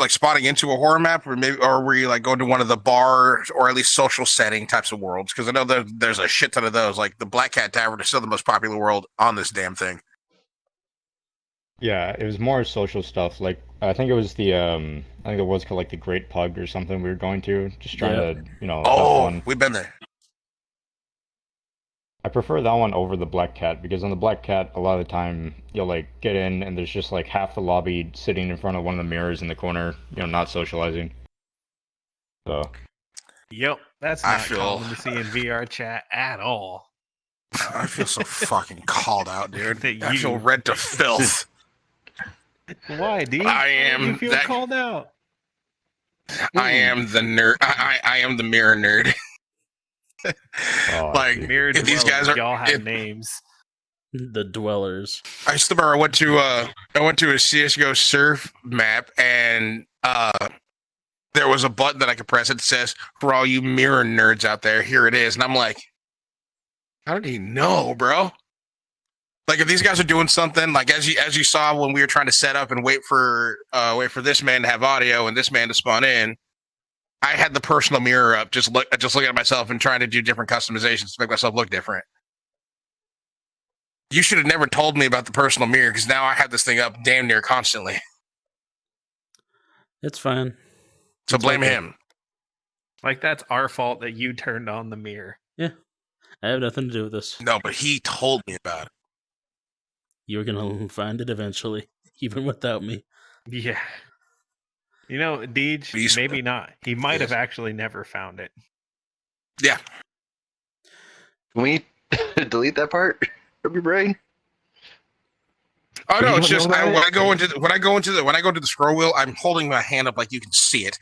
spotting into a horror map, or were you like going to one of the bar or at least social setting types of worlds? Because I know there's a shit ton of those. Like the Black Cat Tavern is still the most popular world on this damn thing. Yeah, it was more social stuff. Like I think it was the world's called like the Great Pug or something we were going to, just trying to have fun. We've been there. I prefer that one over the Black Cat because on the Black Cat, a lot of the time you'll like get in and there's just like half the lobby sitting in front of one of the mirrors in the corner, not socializing. So. Yep, that's not common to see in VR chat at all. I feel so fucking called out, dude. I feel red to filth. Why, D? You feel called out. I am the nerd. I am the mirror nerd. Like mirrored these guys are y'all have names. The dwellers. I still remember I went to a CSGO surf map, and there was a button that I could press. It says, "For all you mirror nerds out there, here it is." And I'm like, how did he know, bro? Like if these guys are doing something, like as you saw when we were trying to set up and wait for this man to have audio and this man to spawn in. I had the personal mirror up, just looking at myself and trying to do different customizations to make myself look different. You should have never told me about the personal mirror because now I have this thing up damn near constantly. It's fine. So blame him. Like that's our fault that you turned on the mirror. Yeah, I have nothing to do with this. No, but he told me about it. You're gonna find it eventually, even without me. Yeah. Deej, maybe not. He might have actually never found it. Yeah. Can we delete that part from your brain? Oh no, it's just when I go into the scroll wheel, I'm holding my hand up like you can see it.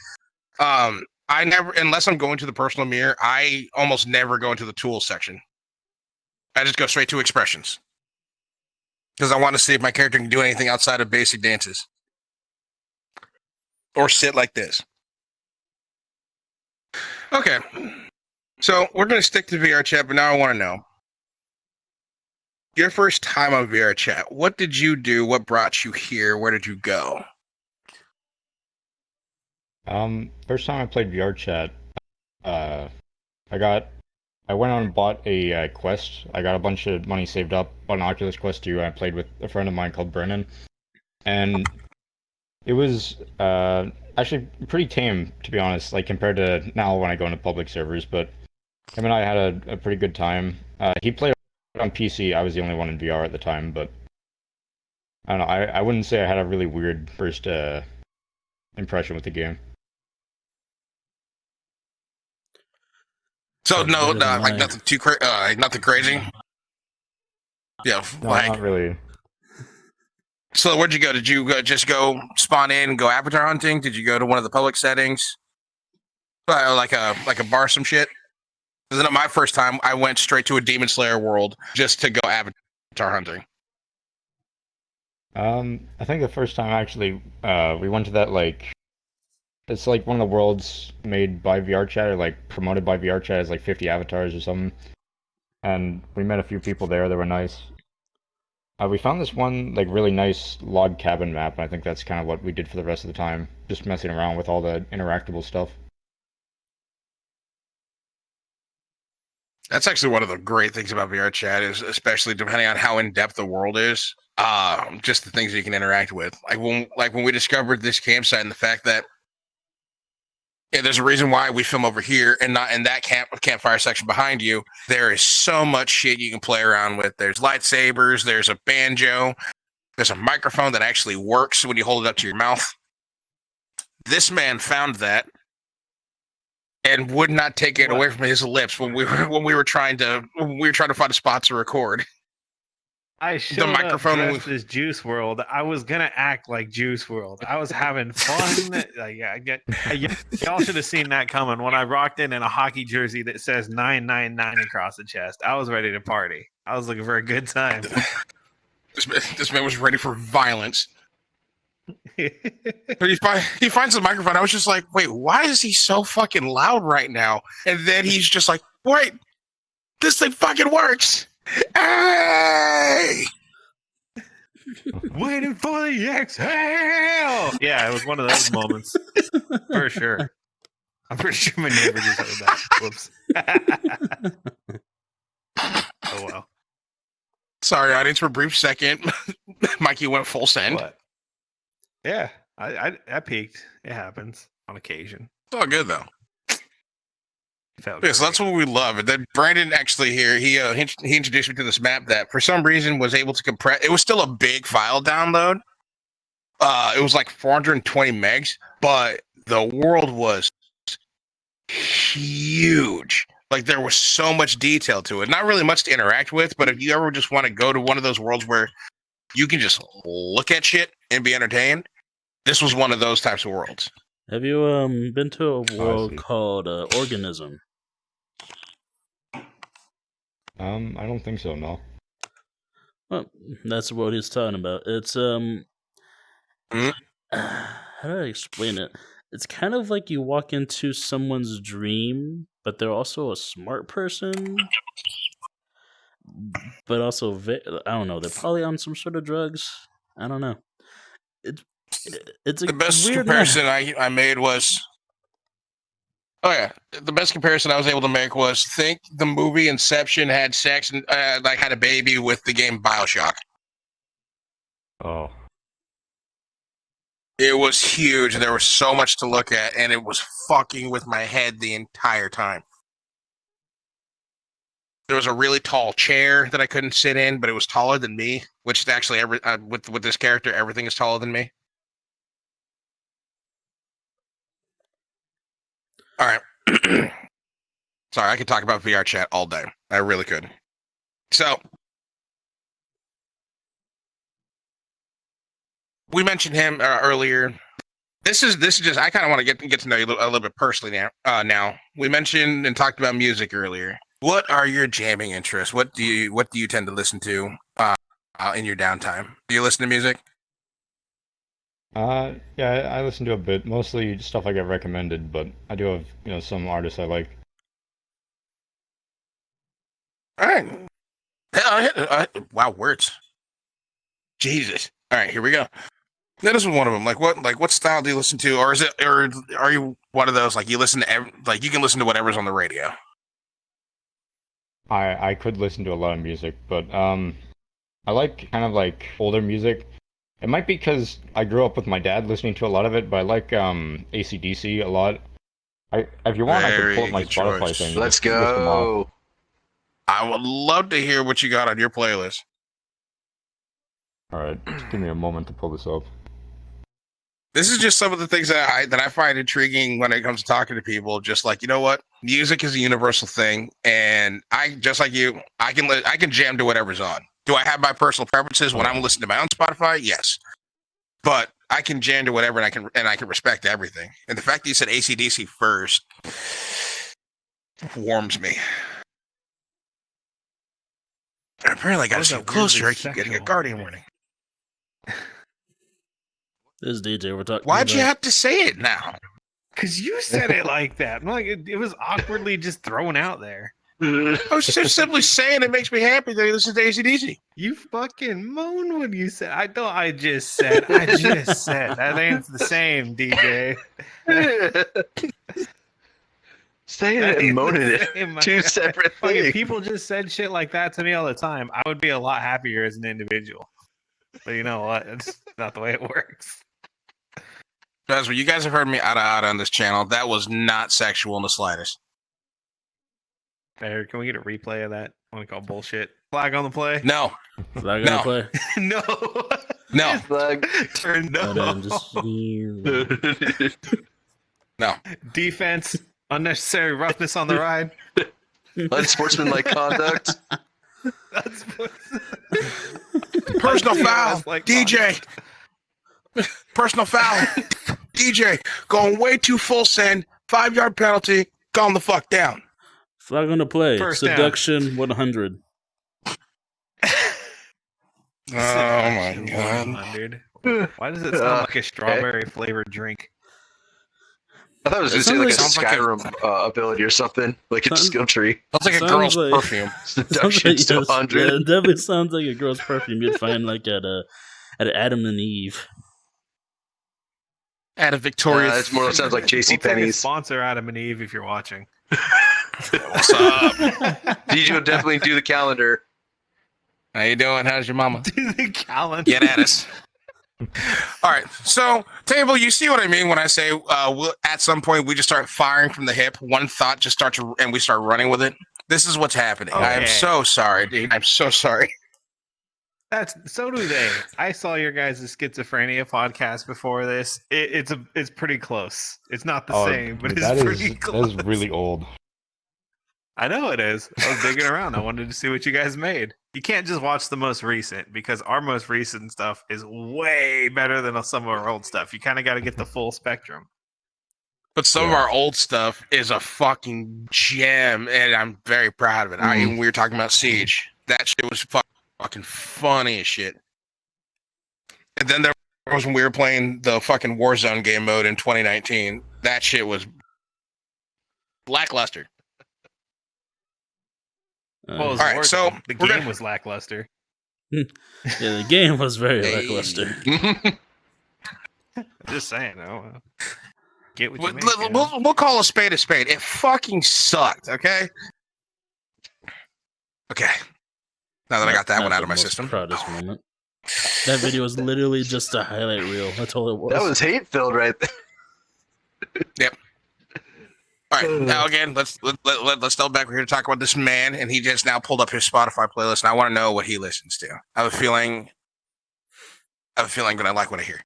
I never, unless I'm going to the personal mirror, I almost never go into the tools section. I just go straight to expressions because I want to see if my character can do anything outside of basic dances. Or sit like this. Okay. So we're going to stick to VR chat, but now I want to know. Your first time on VR chat, what did you do? What brought you here? Where did you go? First time I played VR chat, I went out and bought a Quest. I got a bunch of money saved up on Oculus Quest 2. I played with a friend of mine called Brennan, and it was actually pretty tame, to be honest, like compared to now when I go into public servers. But him and I had a pretty good time. He played on PC. I was the only one in VR at the time, but I don't know. I wouldn't say I had a really weird first impression with the game. So no, like nothing too nothing crazy. Yeah, No, like not really. So where'd you go? Did you just go spawn in and go avatar hunting? Did you go to one of the public settings, like a bar, some shit? Because then my first time, I went straight to a Demon Slayer world just to go avatar hunting. I think the first time actually, we went to that it's like one of the worlds made by VRChat or like promoted by VRChat as like 50 avatars or something. And we met a few people there that were nice. We found this one like really nice log cabin map, and I think that's kind of what we did for the rest of the time, just messing around with all the interactable stuff. That's actually one of the great things about VR chat is, especially depending on how in depth the world is, just the things that you can interact with. Like when we discovered this campsite and the fact that there's a reason why we film over here and not in that campfire section behind you. There is so much shit you can play around with. There's lightsabers. There's a banjo. There's a microphone that actually works when you hold it up to your mouth. This man found that and would not take it away from his lips when we were trying to find a spot to record. I showed up dressed as Juice WRLD. I was gonna act like Juice WRLD. I was having fun. Y'all should have seen that coming when I rocked in a hockey jersey that says 999 across the chest. I was ready to party. I was looking for a good time. This man was ready for violence. But he finds the microphone. I was just like, wait, why is he so fucking loud right now? And then he's just like, wait, this thing fucking works. Hey! Waiting for the exhale. Yeah, it was one of those moments for sure. I'm pretty sure my neighbor just heard that. Whoops. Oh well. Sorry, audience. For a brief second, Mikey went full send. What? Yeah, I peaked. It happens on occasion. It's all good though. Yeah, so that's what we love. And then Brandon actually here, he introduced me to this map that for some reason was able to compress. It was still a big file download. It was like 420 megs, but the world was huge. Like there was so much detail to it. Not really much to interact with, but if you ever just want to go to one of those worlds where you can just look at shit and be entertained, this was one of those types of worlds. Have you been to a world called Organism? I don't think so, no. Well, that's what he's talking about. It's how do I explain it? It's kind of like you walk into someone's dream, but they're also a smart person. But also, I don't know. They're probably on some sort of drugs. I don't know. It's a the best weird comparison I made was. Oh yeah, the best comparison I was able to make was think the movie Inception had sex and like had a baby with the game BioShock. Oh. It was huge. There was so much to look at, and it was fucking with my head the entire time. There was a really tall chair that I couldn't sit in, but it was taller than me. Which actually, with this character, everything is taller than me. All right. Sorry, I could talk about VR chat all day. I really could. So, we mentioned him earlier. This is just I kind of want to get to know you a little bit personally now. Now we mentioned and talked about music earlier. What are your jamming interests? What do you tend to listen to in your downtime? Do you listen to music? Yeah, I listen to a bit, mostly stuff I get recommended, but I do have, some artists I like. All right. Wow, words. Jesus. All right, here we go. That is one of them. Like what style do you listen to, or are you one of those like you listen to you can listen to whatever's on the radio? I could listen to a lot of music, but I like kind of like older music. It might be because I grew up with my dad listening to a lot of it, but I like AC/DC a lot. If you want, I could pull up my Spotify thing. Let's go. I would love to hear what you got on your playlist. All right, just give me a moment to pull this up. This is just some of the things that I find intriguing when it comes to talking to people. Just like, you know what, music is a universal thing, and I just like you, I can jam to whatever's on. Do I have my personal preferences when I'm listening to my own Spotify? Yes, but I can jam to whatever, and I can respect everything. And the fact that you said AC/DC first warms me. Apparently, I got to get closer. I keep getting a Guardian warning. This is DJ. We're talking. Why'd you have to say it now? Because you said it like that. I'm like, it was awkwardly just thrown out there. I was just simply saying it makes me happy that you listen to AC/DC. You fucking moaned when you said. I just said. That ain't the same, DJ. Saying it and moaning it. Two separate things. If people just said shit like that to me all the time, I would be a lot happier as an individual. But you know what? It's not the way it works. Guys, when you guys have heard me out on this channel, that was not sexual in the slightest. Can we get a replay of that? I want to call bullshit. Flag on the play? No. Flag on the play? No. No. Flag. Turn no. No. Defense. Unnecessary roughness on the ride. Unsportsmanlike conduct. Personal foul. DJ. Personal foul. DJ. Going way too full send. 5-yard penalty. Calm the fuck down. Flag on the play. First Seduction down. 100. Oh my god. 100. Why does it sound like a strawberry flavored drink? I thought it was going to say like a Skyrim ability or something, like it's a skill tree. Sounds like a girl's perfume. Seduction to 100. Yeah, it definitely sounds like a girl's perfume you'd find like at Adam and Eve. At a Victoria's. It more sounds like JCPenney's. Sponsor Adam and Eve if you're watching. What's up? DJ will definitely do the calendar. How you doing? How's your mama? Do the calendar. Get at us. All right, so Table, you see what I mean when I say at some point we just start firing from the hip. One thought just starts and we start running with it. This is what's happening. Okay. I am so sorry, dude. I'm so sorry. So do they. I saw your guys' schizophrenia podcast before this. It's pretty close. It's not the same, but it's pretty close. That is really old. I know it is. I was digging around. I wanted to see what you guys made. You can't just watch the most recent because our most recent stuff is way better than some of our old stuff. You kind of got to get the full spectrum. But some of our old stuff is a fucking gem, and I'm very proud of it. We were talking about Siege. That shit was fucking funny as shit. And then there was when we were playing the fucking Warzone game mode in 2019. That shit was lackluster. All right, so the game was lackluster. Yeah, the game was very lackluster. Just saying, get what you make, we'll call a spade a spade. It fucking sucked. Okay. Now that I got that one out of my system. Proudest moment. That video was literally just a highlight reel. That's all it was. That was hate filled right there. Yep. All right, now again, let's delve back. We're here to talk about this man, and he just now pulled up his Spotify playlist, and I want to know what he listens to. I have a feeling that I like what I hear.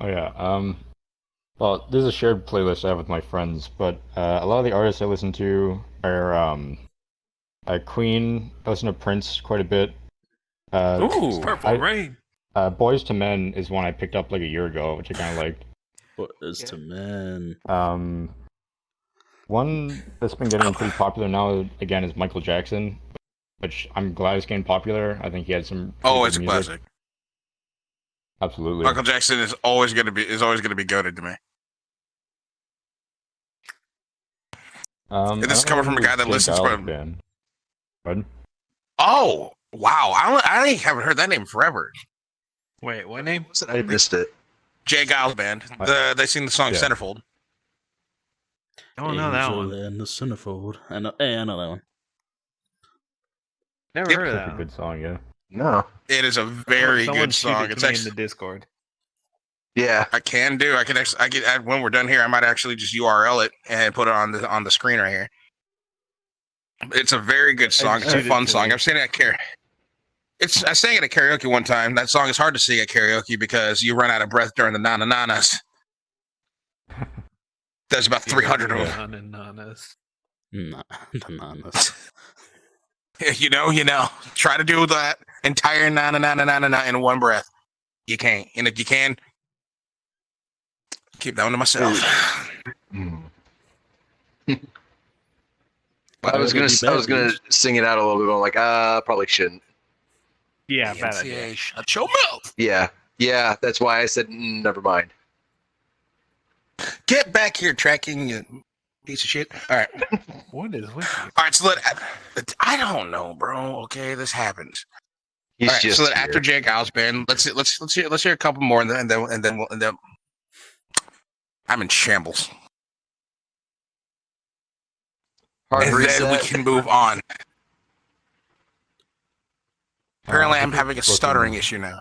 Oh yeah. Well, this is a shared playlist I have with my friends, but a lot of the artists I listen to are Queen. I listen to Prince quite a bit. Purple Rain. Boys to Men is one I picked up like a year ago, which I kind of liked. Boys to Men. One that's been getting pretty popular now, again, is Michael Jackson, which I'm glad is getting popular. I think he had some. It's a classic. Absolutely. Michael Jackson is always going to be goated to me. This is coming from a guy that listens to. Pardon? Oh, wow. I haven't heard that name forever. Wait, what name? I missed it. Jay Giles Band. They sing the song Centerfold. I don't know that Angel one. and the Centerfold. I know that one. Never heard of Such that a good song, yeah. No. It is a very good song. It's in the Discord. Yeah. I can when we're done here, I might actually just URL it and put it on the screen right here. It's a very good song. It's a fun song. I've seen it at karaoke. I sang it at karaoke one time. That song is hard to sing at karaoke because you run out of breath during the na-na-na-nas. There's about 300 of them. Na-na-na-nas. Nah, the nanas. You know. Try to do that entire na-na-na-na-na-na in one breath. You can't. And if you can, keep that one to myself. I was gonna sing it out a little bit, but I'm like, probably shouldn't. Yeah, bad idea. Shut your mouth. Yeah, that's why I said never mind. Get back here, tracking, you piece of shit. All right. What is with you? All right, so I don't know, bro. Okay, this happens. He's all right, just so that after Jay Giles band, let's hear a couple more, and then I'm in shambles. And then we can move on. Apparently, I'm having a stuttering issue now.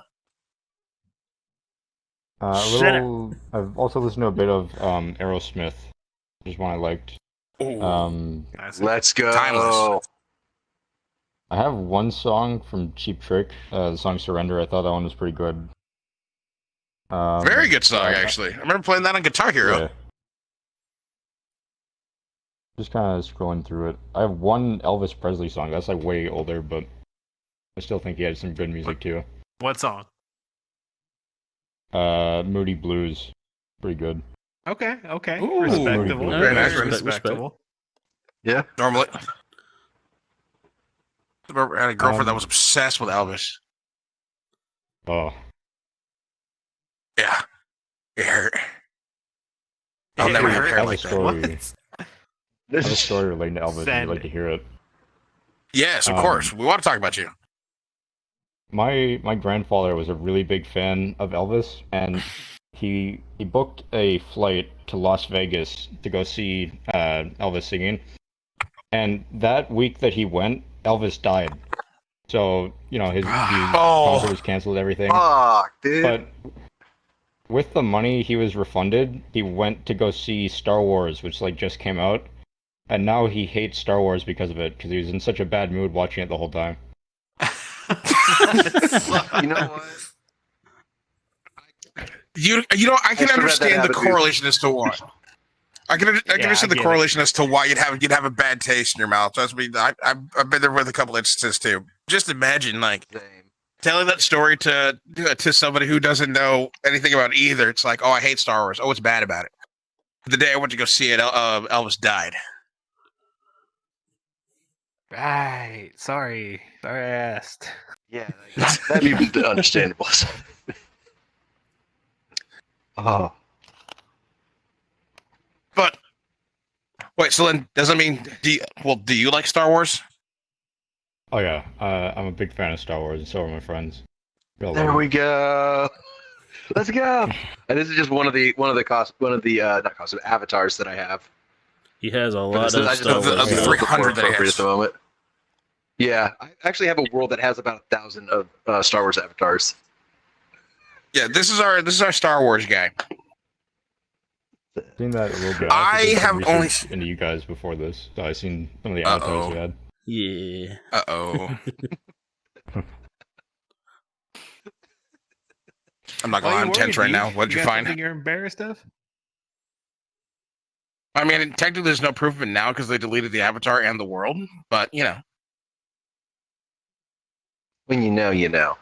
I've also listened to a bit of Aerosmith, which is one I liked. Let's go. Timeless. I have one song from Cheap Trick, the song Surrender. I thought that one was pretty good. Very good song, actually. I remember playing that on Guitar Hero. Yeah. Just kind of scrolling through it. I have one Elvis Presley song. That's like way older, but I still think he had some good music too. What song? Moody Blues. Pretty good. Okay. Ooh, respectable. very nice. Respectable. Yeah. Normally. I had a girlfriend that was obsessed with Elvis. Oh. Yeah. It hurt. I'll never have hair like that. I have a story relating to Elvis. I'd like to hear it. Yes, of course. We want to talk about you. My grandfather was a really big fan of Elvis, and he booked a flight to Las Vegas to go see Elvis singing. And that week that he went, Elvis died. So, his concert was canceled, everything. Fuck, dude. But with the money he was refunded, he went to go see Star Wars, which just came out. And now he hates Star Wars because of it, because he was in such a bad mood watching it the whole time. You know what? I can understand the correlation as to why. I can understand the correlation as to why you'd have a bad taste in your mouth. Trust me, I've been there with a couple instances too. Just imagine telling that story to somebody who doesn't know anything about either. It's like, oh, I hate Star Wars. Oh, what's bad about it? The day I went to go see it, Elvis died. Right. Sorry I asked. Yeah, that'd be understandable. Oh. But wait, so then does that mean do you like Star Wars? Oh yeah, I'm a big fan of Star Wars, and so are my friends. There we go. Let's go. And this is just one of the avatars that I have. He has a lot of Star Wars. 300 that he has. At the moment. Yeah, I actually have a world that has about 1,000 of Star Wars avatars. Yeah, this is our Star Wars guy. Seen that a little bit. I have only into you guys before this. So I seen some of the avatars you had. Yeah. I'm not gonna lie, I'm tense right now. What did you find? You're embarrassed of? I mean, technically, there's no proof of it now because they deleted the avatar and the world. But when you know, you know.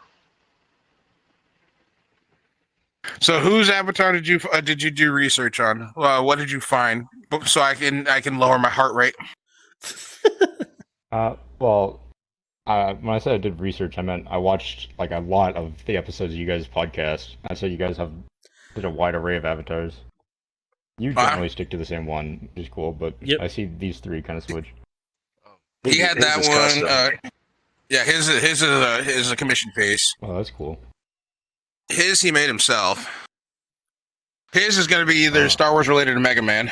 So, whose avatar did you do research on? What did you find? So I can lower my heart rate. Well, when I said I did research, I meant I watched a lot of the episodes of you guys' podcast. I said you guys have such a wide array of avatars. You generally stick to the same one, which is cool, but I see these three kind of switch. He had that one. Yeah, his is a commission piece. Oh, that's cool. His he made himself. His is going to be either Star Wars related or Mega Man,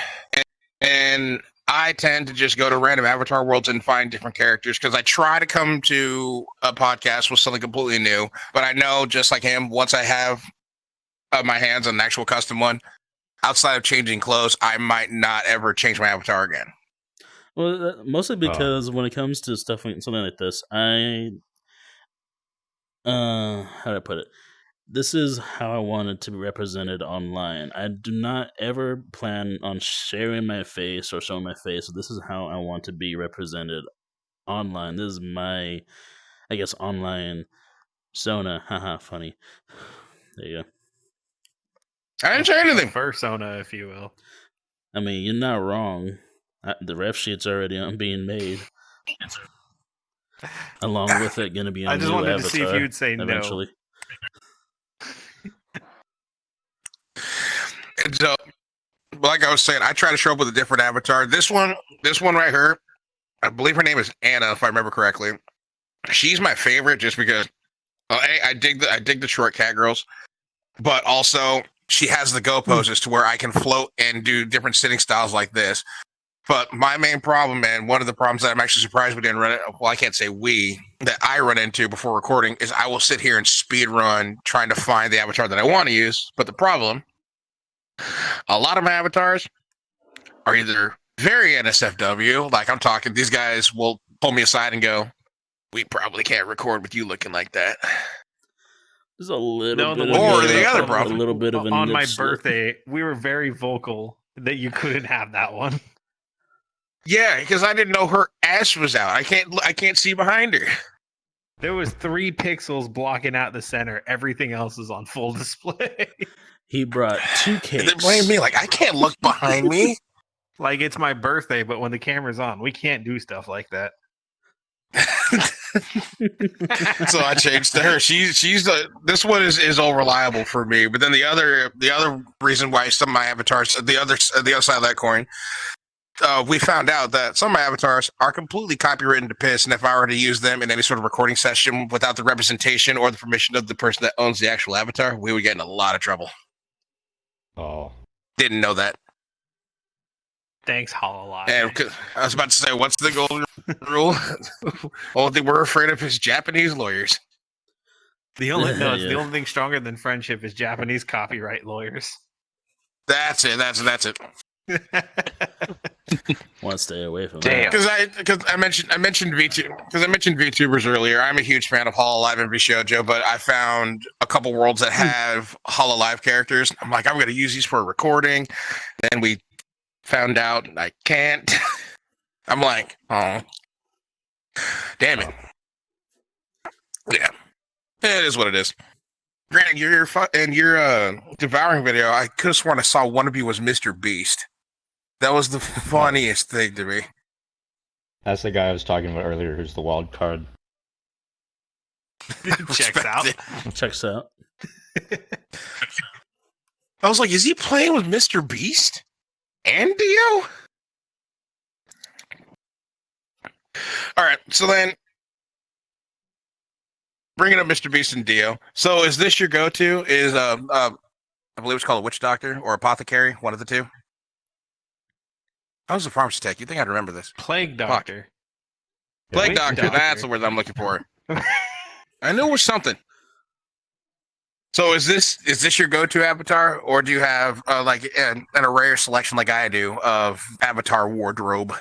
and I tend to just go to random Avatar worlds and find different characters because I try to come to a podcast with something completely new. But I know, just like him, once I have my hands on an actual custom one, outside of changing clothes, I might not ever change my avatar again. Well, mostly because when it comes to stuff something like this, how do I put it? This is how I want it to be represented online. I do not ever plan on sharing my face or showing my face. This is how I want to be represented online. This is my, I guess, online persona. Haha, funny. There you go. I didn't say anything. Persona, if you will. I mean, you're not wrong. The ref sheet's already being made. Along with it, going to be a I just new wanted avatar to see if you'd say eventually. no. So, like I was saying, I try to show up with a different avatar. This one right here, I believe her name is Anna, if I remember correctly. She's my favorite just because I dig the short cat girls, but also she has the go poses to where I can float and do different sitting styles like this. But my main problem, and one of the problems that I'm actually surprised we didn't run it, well, I can't say we, that I run into before recording, is I will sit here and speed run trying to find the avatar that I want to use. But the problem, a lot of my avatars are either very NSFW, like I'm talking, these guys will pull me aside and go, we probably can't record with you looking like that. There's a little bit or the other problem. A little bit of a on my birthday, we were very vocal that you couldn't have that one. Yeah, because I didn't know her ass was out. I can't see behind her. There was 3 pixels blocking out the center. Everything else is on full display. He brought 2 cakes. And they blame me like I can't look behind me. Like it's my birthday, but when the camera's on, we can't do stuff like that. So I changed to her. This one is all reliable for me. But then the other reason why some of my avatars, the other side of that coin, we found out that some of my avatars are completely copywritten to piss, and if I were to use them in any sort of recording session without the representation or the permission of the person that owns the actual avatar, we would get in a lot of trouble. Oh. Didn't know that. Thanks, HoloLive. And I was about to say, what's the golden rule? Only thing we're afraid of is Japanese lawyers. The only thing stronger than friendship is Japanese copyright lawyers. That's it. That's it. Want to stay away from Damn. that. Because I mentioned VTubers earlier. I'm a huge fan of HoloLive and VShojo, but I found a couple worlds that have HoloLive characters. I'm like, I'm going to use these for a recording. Then we found out I can't. I'm like, oh, damn it. Yeah, it is what it is. Granted, your devouring video, I could have sworn I saw one of you was Mr. Beast. That was the funniest thing to me. That's the guy I was talking about earlier, who's the wild card. Checks out. Checks out. I was like, is he playing with Mr. Beast and Dio? All right, so then bringing up Mr. Beast and Dio. So is this your go-to? Is I believe it's called a witch doctor or apothecary, one of the two. I was a pharmacy tech. You think I'd remember this? Plague Doctor. Plague Witch Doctor. Doctor. That's the word I'm looking for. I knew it was something. So is this your go-to avatar, or do you have like an rare selection like I do of avatar wardrobe?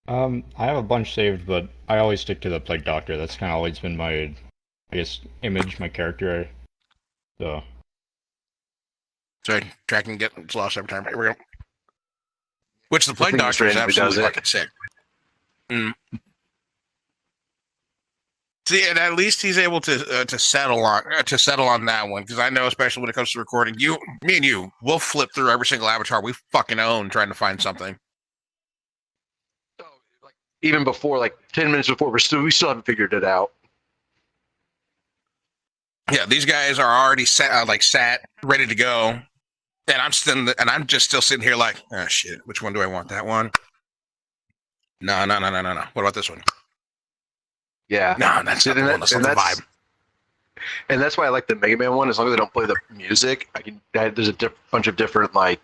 I have a bunch saved, but I always stick to the Plague Doctor. That's kind of always been my, I guess, image, my character. So. Sorry, tracking gets lost every time. Here we go. Which the Plague Doctor is absolutely fucking sick. Mm. See, and at least he's able to settle on that one, because I know, especially when it comes to recording, me and you, we'll flip through every single avatar we fucking own trying to find something. Even before, like 10 minutes before, we still haven't figured it out. Yeah, these guys are already sat, ready to go, and I'm just still sitting here like, oh shit, which one do I want? That one? No. What about this one? Yeah. No, that's not the one. That's not the vibe. And that's why I like the Mega Man one. As long as they don't play the music, there's a bunch of different like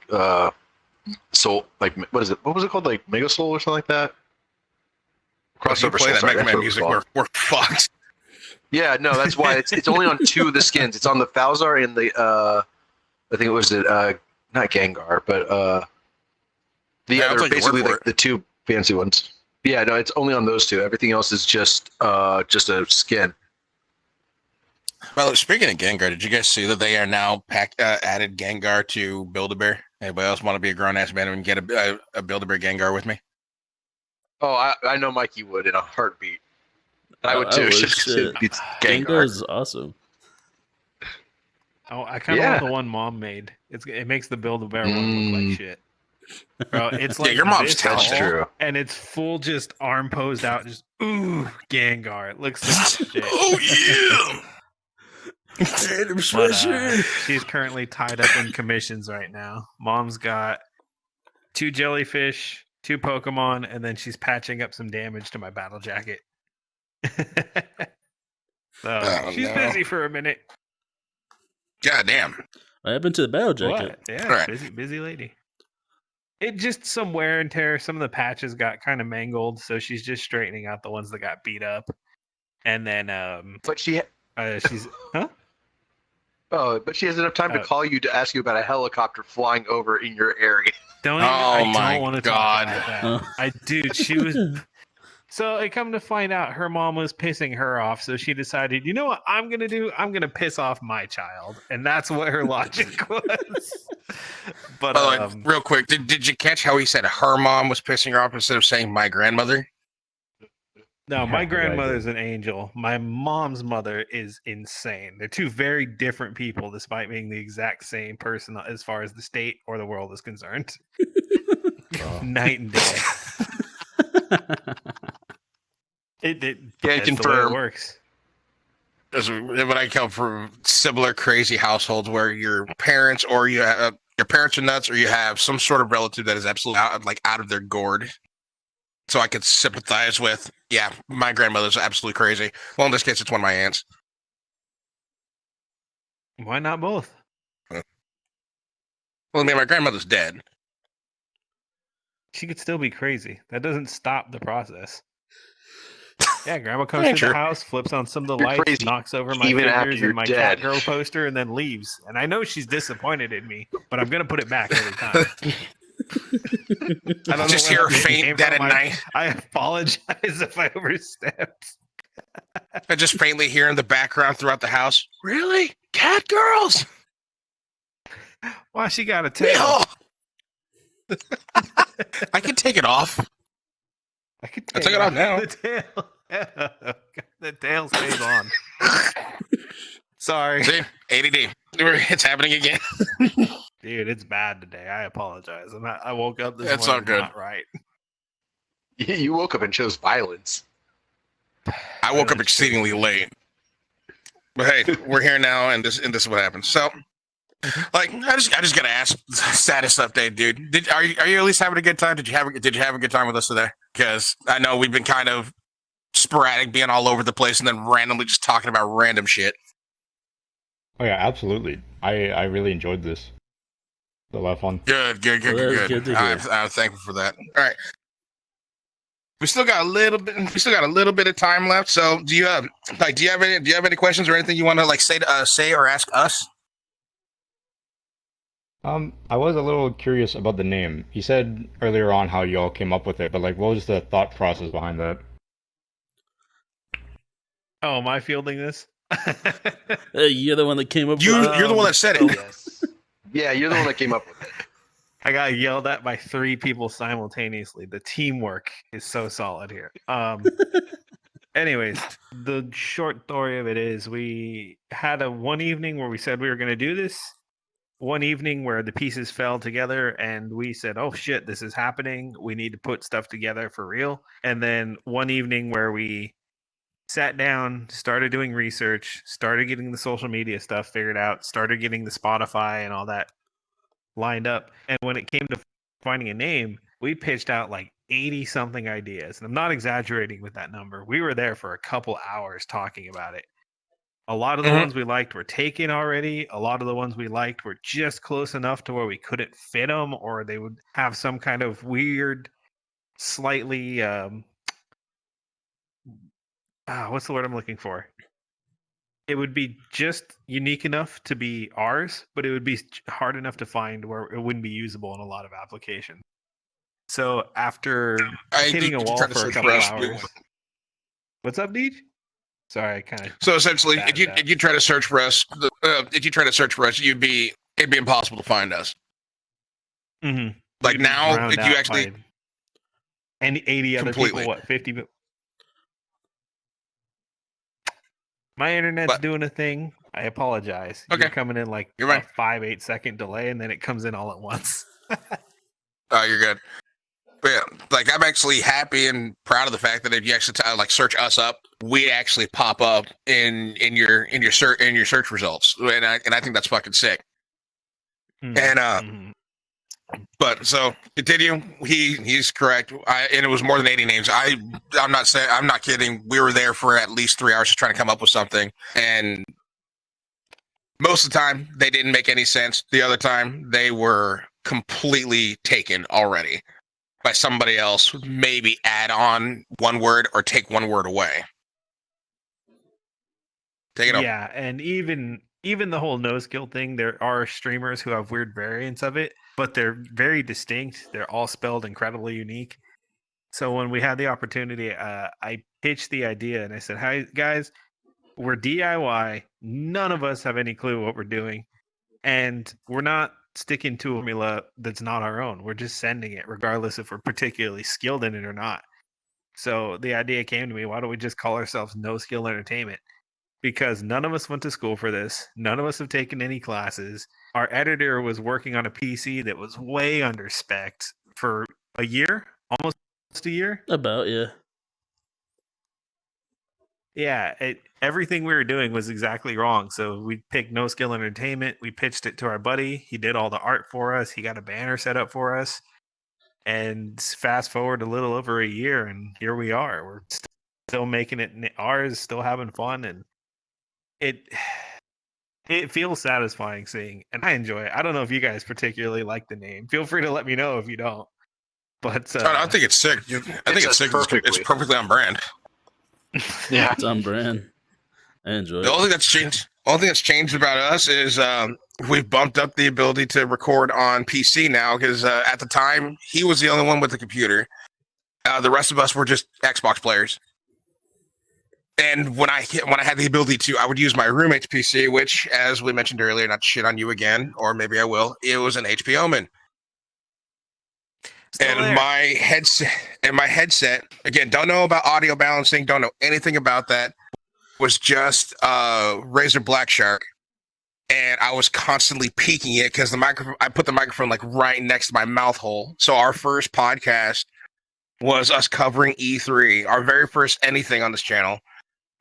soul, like what is it? What was it called? Like Mega Soul or something like that. If you play that Mega Man music, we're fucked. Yeah, no, that's why it's only on 2 of the skins. It's on the Falzar and the I think it was not Gengar, but the other, basically like the 2 fancy ones. Yeah, no, it's only on those 2. Everything else is just a skin. Well, speaking of Gengar, did you guys see that they are now added Gengar to Build-A-Bear? Anybody else want to be a grown-ass man and get a Build-A-Bear Gengar with me? Oh, I know Mikey would in a heartbeat. I would too. Gengar is awesome. Oh, I kind of want the one Mom made. It makes the Build-A-Bear one look like shit. Bro, it's like your mom's that's true. And it's full just arm posed out, just Gengar. It looks like shit. Oh yeah. She's currently tied up in commissions right now. Mom's got 2 jellyfish, 2 Pokemon, and then she's patching up some damage to my battle jacket. She's busy for a minute. God damn. What happened to the battle jacket? What? Yeah, busy lady. It just some wear and tear. Some of the patches got kind of mangled, so she's just straightening out the ones that got beat up. And then, but she's huh? Oh, but she has enough time to call you to ask you about a helicopter flying over in your area. I don't want to talk about that. Dude, she was. So I come to find out her mom was pissing her off, so she decided, you know what I'm gonna do? I'm gonna piss off my child, and that's what her logic was. But real quick, did you catch how he said her mom was pissing her off instead of saying my grandmother? No, my grandmother's an angel. My mom's mother is insane. They're 2 very different people, despite being the exact same person as far as the state or the world is concerned. Night and day. It can't confirm. It works. But I come from similar crazy households where your parents or your parents are nuts, or you have some sort of relative that is absolutely out of their gourd. So I could sympathize with, my grandmother's absolutely crazy. Well, in this case, it's one of my aunts. Why not both? Well, I mean, my grandmother's dead. She could still be crazy. That doesn't stop the process. Yeah, Grandma comes to the house, flips on some of the lights, crazy. knocks over my Even figures and my Catgirl poster, and then leaves. And I know she's disappointed in me, but I'm going to put it back every time. I don't just hear her faint dead at night. I apologize if I overstepped. I just faintly hear in the background throughout the house. Really? Cat girls? Why she got a tail? I can take it off. I can take it off now. The tail. The tail stays on. Sorry. See? ADD. It's happening again. Dude, it's bad today. I apologize. I woke up this That's morning not good. not right. You woke up and chose violence. I woke up exceedingly late. But hey, we're here now, and this is what happened. So, like, I just gotta ask, status update, dude. Are you at least having a good time? Did you have a good time with us today? Because I know we've been kind of sporadic, being all over the place, and then randomly just talking about random shit. Oh yeah, absolutely. I really enjoyed this. A lot of fun. Good. I'm thankful for that. All right. We still got a little bit of time left. So, do you have any questions or anything you want to say or ask us? I was a little curious about the name. You said earlier on how you all came up with it, but what was the thought process behind that? Oh, am I fielding this? You're the one that came up with it. You're the one that said it. Yes. Yeah, you're the one that came up with it. I got yelled at by 3 people simultaneously. The teamwork is so solid here. Anyways, the short story of it is we had one evening where we said we were going to do this. One evening where the pieces fell together and we said, oh shit, this is happening. We need to put stuff together for real. And then one evening where we sat down, started doing research, started getting the social media stuff figured out, started getting the Spotify and all that lined up. And when it came to finding a name, we pitched out like 80 something ideas. And I'm not exaggerating with that number. We were there for a couple hours talking about it. A lot of the ones we liked were taken already. A lot of the ones we liked were just close enough to where we couldn't fit them, or they would have some kind of weird, slightly, what's the word I'm looking for? It would be just unique enough to be ours, but it would be hard enough to find where it wouldn't be usable in a lot of applications. So after hitting a wall for a couple hours, what's up, Deej? Sorry, I kind of. So essentially, if you try to search for us, it'd be impossible to find us. Mm-hmm. Like now, if you actually and 80 other people, what 50? My internet's doing a thing. I apologize. Okay. You're coming in like a 5-8 second delay, and then it comes in all at once. Oh, you're good. But yeah, like I'm actually happy and proud of the fact that if you actually search us up, we actually pop up in your search results, and I think that's fucking sick. And but so continue. He's correct. And it was more than 80 names. I'm not kidding. We were there for at least 3 hours just trying to come up with something, and most of the time they didn't make any sense. The other time they were completely taken already by somebody else. Maybe add on one word or take one word away. Take it up. Yeah, and even the whole NoSkill thing, there are streamers who have weird variants of it, but they're very distinct. They're all spelled incredibly unique. So when we had the opportunity, I pitched the idea and I said, "Hi guys, we're DIY. None of us have any clue what we're doing, and we're not sticking to a formula that's not our own. We're just sending it, regardless if we're particularly skilled in it or not." So the idea came to me: why don't we just call ourselves NoSkill Entertainment? Because none of us went to school for this. None of us have taken any classes. Our editor was working on a PC that was way under spec for a year, almost a year. About, yeah. Yeah, everything we were doing was exactly wrong. So we picked NoSkill Entertainment. We pitched it to our buddy. He did all the art for us. He got a banner set up for us. And fast forward a little over a year, and here we are. We're still making it ours, still having fun, and it feels satisfying seeing, and I enjoy it. I don't know if you guys particularly like the name. Feel free to let me know if you don't. But I think it's sick. I think it's sick. It's perfectly on brand. Yeah, it's on brand. I enjoy it. The only thing that's changed about us is we've bumped up the ability to record on PC now, because at the time he was the only one with the computer. The rest of us were just Xbox players. And when I had the ability to, I would use my roommate's PC, which, as we mentioned earlier, not to shit on you again, or maybe I will. It was an HP Omen. My headset, again, don't know about audio balancing, don't know anything about that. Was just Razer Black Shark, and I was constantly peaking it because I put the microphone like right next to my mouth hole. So our first podcast was us covering E3, our very first anything on this channel.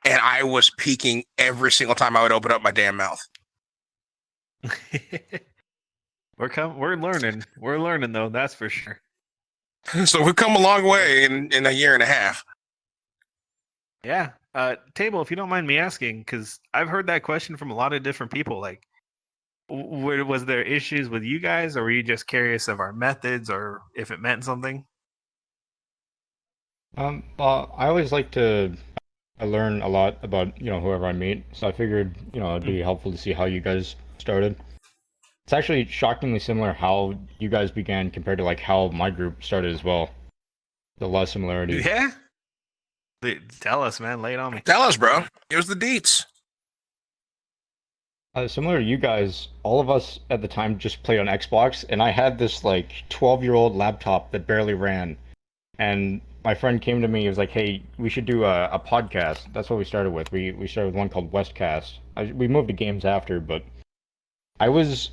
And I was peaking every single time I would open up my damn mouth. We're learning. We're learning, though. That's for sure. So we've come a long way in a year and a half. Yeah. Table, if you don't mind me asking, because I've heard that question from a lot of different people. Like, was there issues with you guys, or were you just curious of our methods, or if it meant something? I always like to learn a lot about, whoever I meet. So I figured, it'd be helpful to see how you guys started. It's actually shockingly similar how you guys began compared to like how my group started as well. A lot of similarities. Yeah. Tell us, man. Lay it on me. Tell us, bro. It was the deets. Similar to you guys, all of us at the time just played on Xbox, and I had this like 12-year-old laptop that barely ran. And my friend came to me, he was like, "Hey, we should do a podcast." That's what we started with. We started with one called Westcast. We moved to games after, but I was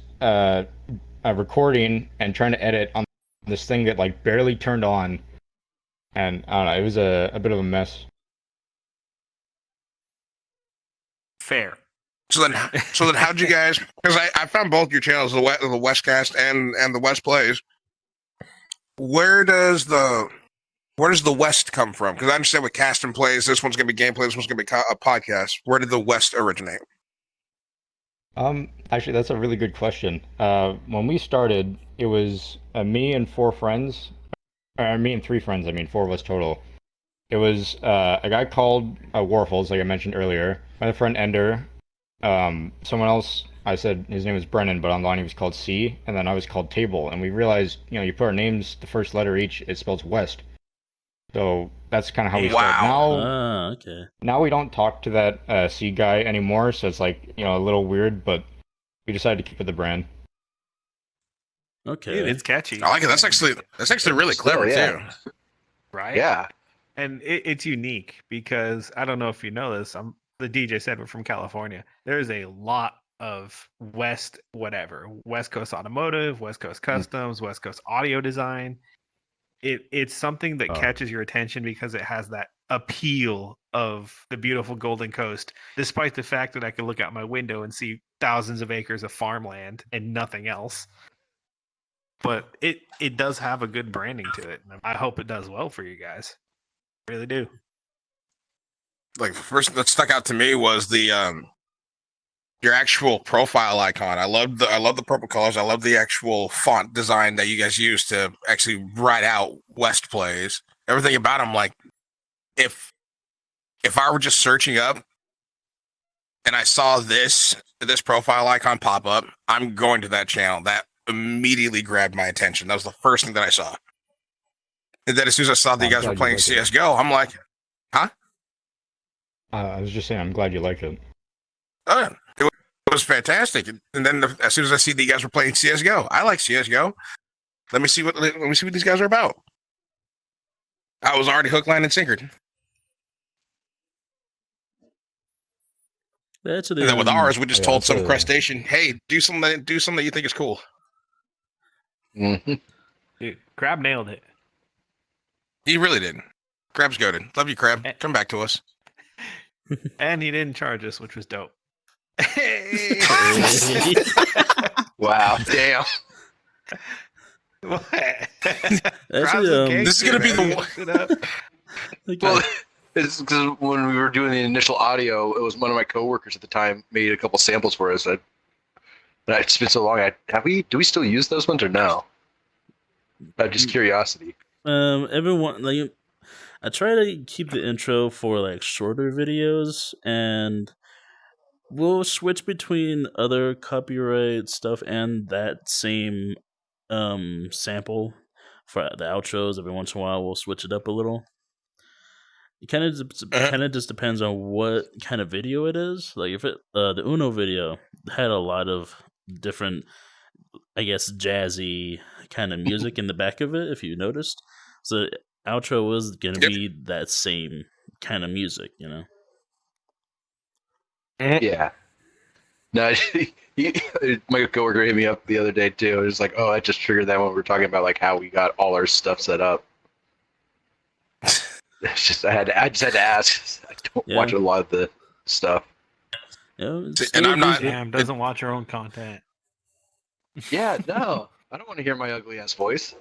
recording and trying to edit on this thing that like barely turned on, and I don't know, it was a bit of a mess. Fair. So then how'd you guys? Because I found both your channels, the Westcast and the WestPlays. where does the West come from? Because I understand with cast and plays, this one's going to be gameplay, this one's going to be a podcast. Where did the West originate? Actually, that's a really good question. When we started, it was me and 4 friends, or me and 3 friends. I mean, 4 of us total. It was a guy called Warfels, like I mentioned earlier. My other friend Ender. Someone else. I said his name was Brennan, but online he was called C, and then I was called Table. And we realized, you put our names, the first letter each, it spells West. So that's kind of how we started. Now, okay. Now we don't talk to that C guy anymore, so it's like, a little weird, but we decided to keep with the brand. Okay. Dude, it's catchy. I like it. That's actually really clever too. Right? Yeah. And it's unique because I don't know if you know this. The DJ said we're from California. There's a lot of West Coast Automotive, West Coast Customs, West Coast Audio Design. It's something that catches your attention because it has that appeal of the beautiful Golden Coast, despite the fact that I can look out my window and see thousands of acres of farmland and nothing else. But it does have a good branding to it. I hope it does well for you guys. I really do. Like, the first that stuck out to me was the your actual profile icon. I love the purple colors. I love the actual font design that you guys use to actually write out WestPlays. Everything about them, like, if I were just searching up and I saw this profile icon pop up, I'm going to that channel. That immediately grabbed my attention. That was the first thing that I saw. And then as soon as I saw that you guys were playing CSGO, I'm like, huh? I was just saying, I'm glad you liked it. It was fantastic. And then as soon as I see that you guys were playing CSGO, I like CSGO. Let me see what these guys are about. I was already hook, line, and sinkered. And then with ours, we just told some crustacean, "Hey, do something that you think is cool." Mm-hmm. Dude, Crab nailed it. He really did. Crab's goated. Love you, Crab. Come back to us. And he didn't charge us, which was dope. Wow, damn. What? Actually, this is gonna be the one. Well, it's because when we were doing the initial audio, it was one of my coworkers at the time made a couple samples for us. But it's been so long. Do we still use those ones or no? Just curiosity. Everyone, like, I try to keep the intro for like shorter videos, and we'll switch between other copyright stuff and that same sample for the outros. Every once in a while, we'll switch it up a little. It kind of just depends on what kind of video it is. Like if the Uno video had a lot of different, I guess, jazzy kind of music in the back of it, if you noticed. So the outro was going to be that same kind of music, Yeah. No, my coworker hit me up the other day too. It was like, oh, I just triggered that when we were talking about like how we got all our stuff set up. It's just I just had to ask. I don't watch a lot of the stuff. Yeah, and I'm not. Damn, doesn't watch her own content. Yeah, no, I don't want to hear my ugly ass voice.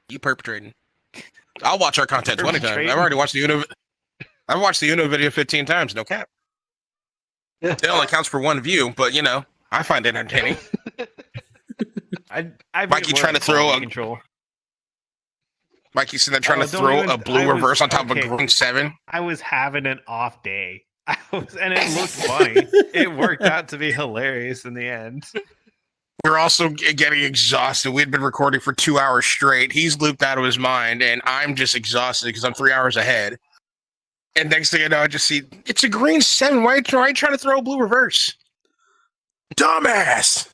You perpetrating? I'll watch our content 20 times. I've already watched the Uno. I've watched the Uno video 15 times. No cap. Yeah. It only counts for one view, but I find it entertaining. Mikey trying to throw a control. Mikey sitting there trying to throw a blue reverse on top of a green 7. I was having an off day. And it looked funny. It worked out to be hilarious in the end. We're also getting exhausted. We'd been recording for 2 hours straight. He's looped out of his mind, and I'm just exhausted because I'm 3 hours ahead. And next thing I know, I just see, it's a green 7. Why are you trying to throw a blue reverse? Dumbass!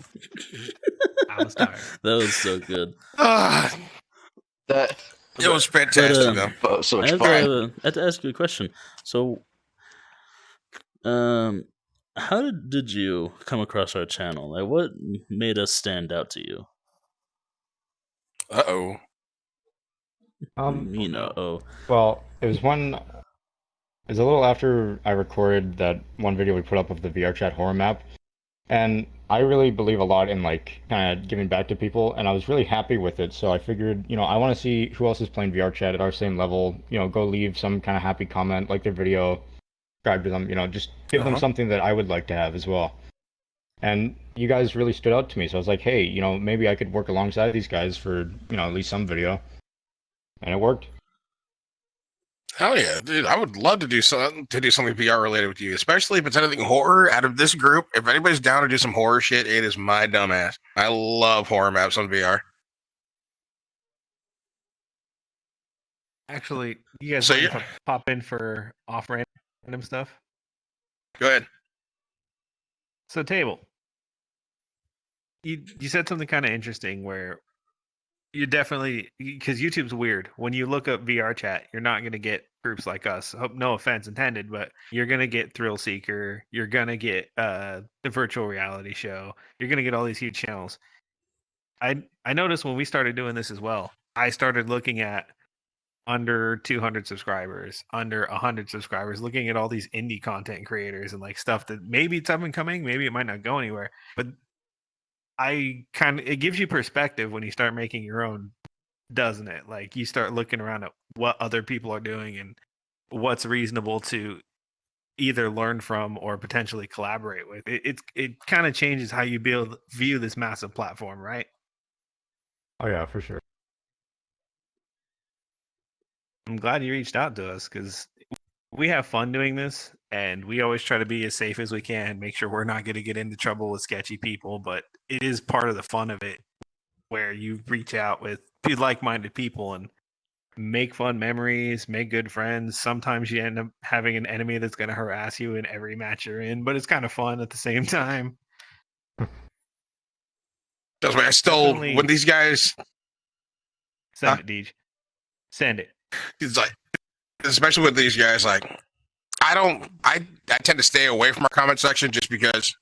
I was tired. That was so good. It was fantastic, though. So much I fun. have to ask you a question. So, how did you come across our channel? Like, what made us stand out to you? Uh-oh. Well, it was a little after I recorded that one video we put up of the VR chat horror map, And I really believe a lot in like kind of giving back to people, and I was really happy with it. So I figured, I want to see who else is playing VR chat at our same level. Go leave some kind of happy comment, like their video, subscribe to them. Just give them something that I would like to have as well. And you guys really stood out to me, so I was like, hey, maybe I could work alongside these guys for at least some video, and it worked. Hell yeah, dude! I would love to do something VR related with you, especially if it's anything horror. Out of this group, if anybody's down to do some horror shit, it is my dumbass. I love horror maps on VR. Actually, you guys want to pop in for off random stuff? Go ahead. So, Table, you said something kind of interesting where you definitely, because YouTube's weird. When you look up VR chat, you're not going to get groups like us. No offense intended, but you're going to get Thrill Seeker. You're going to get the Virtual Reality Show. You're going to get all these huge channels. I noticed when we started doing this as well, I started looking at under 200 subscribers, under 100 subscribers, looking at all these indie content creators and like stuff that maybe it's up and coming, maybe it might not go anywhere, but it gives you perspective when you start making your own, doesn't it? Like you start looking around at what other people are doing and what's reasonable to either learn from or potentially collaborate with. It kind of changes how you view this massive platform, right? Oh yeah, for sure. I'm glad you reached out to us because we have fun doing this, and we always try to be as safe as we can, make sure we're not going to get into trouble with sketchy people, but it is part of the fun of it where you reach out with like-minded people and make fun memories, make good friends. Sometimes you end up having an enemy that's going to harass you in every match you're in, but it's kind of fun at the same time. That's why I still, when these guys... Send it, Deej. Send it. It's like, especially with these guys, like, I tend to stay away from our comment section just because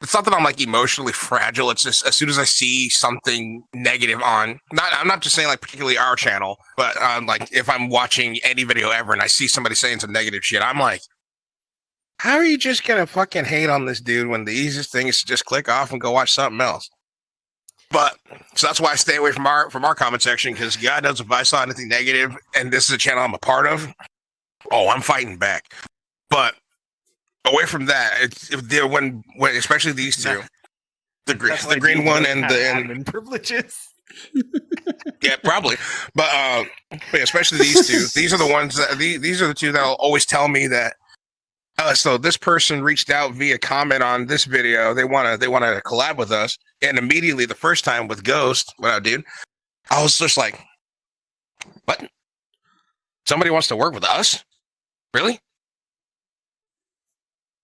it's not that I'm like emotionally fragile. It's just as soon as I see something negative I'm not just saying like particularly our channel, but like if I'm watching any video ever and I see somebody saying some negative shit, I'm like, how are you just gonna fucking hate on this dude when the easiest thing is to just click off and go watch something else? But so that's why I stay away from our comment section, because God knows if I saw anything negative and this is a channel I'm a part of, I'm fighting back. But away from that, when especially these two, the green one and the admin privileges. Yeah, probably. But especially these two, these are the ones that these are the two that'll always tell me that. So this person reached out via comment on this video. They want to collab with us, and immediately the first time with Ghost, what I did, I was just like, "What? Somebody wants to work with us? Really?"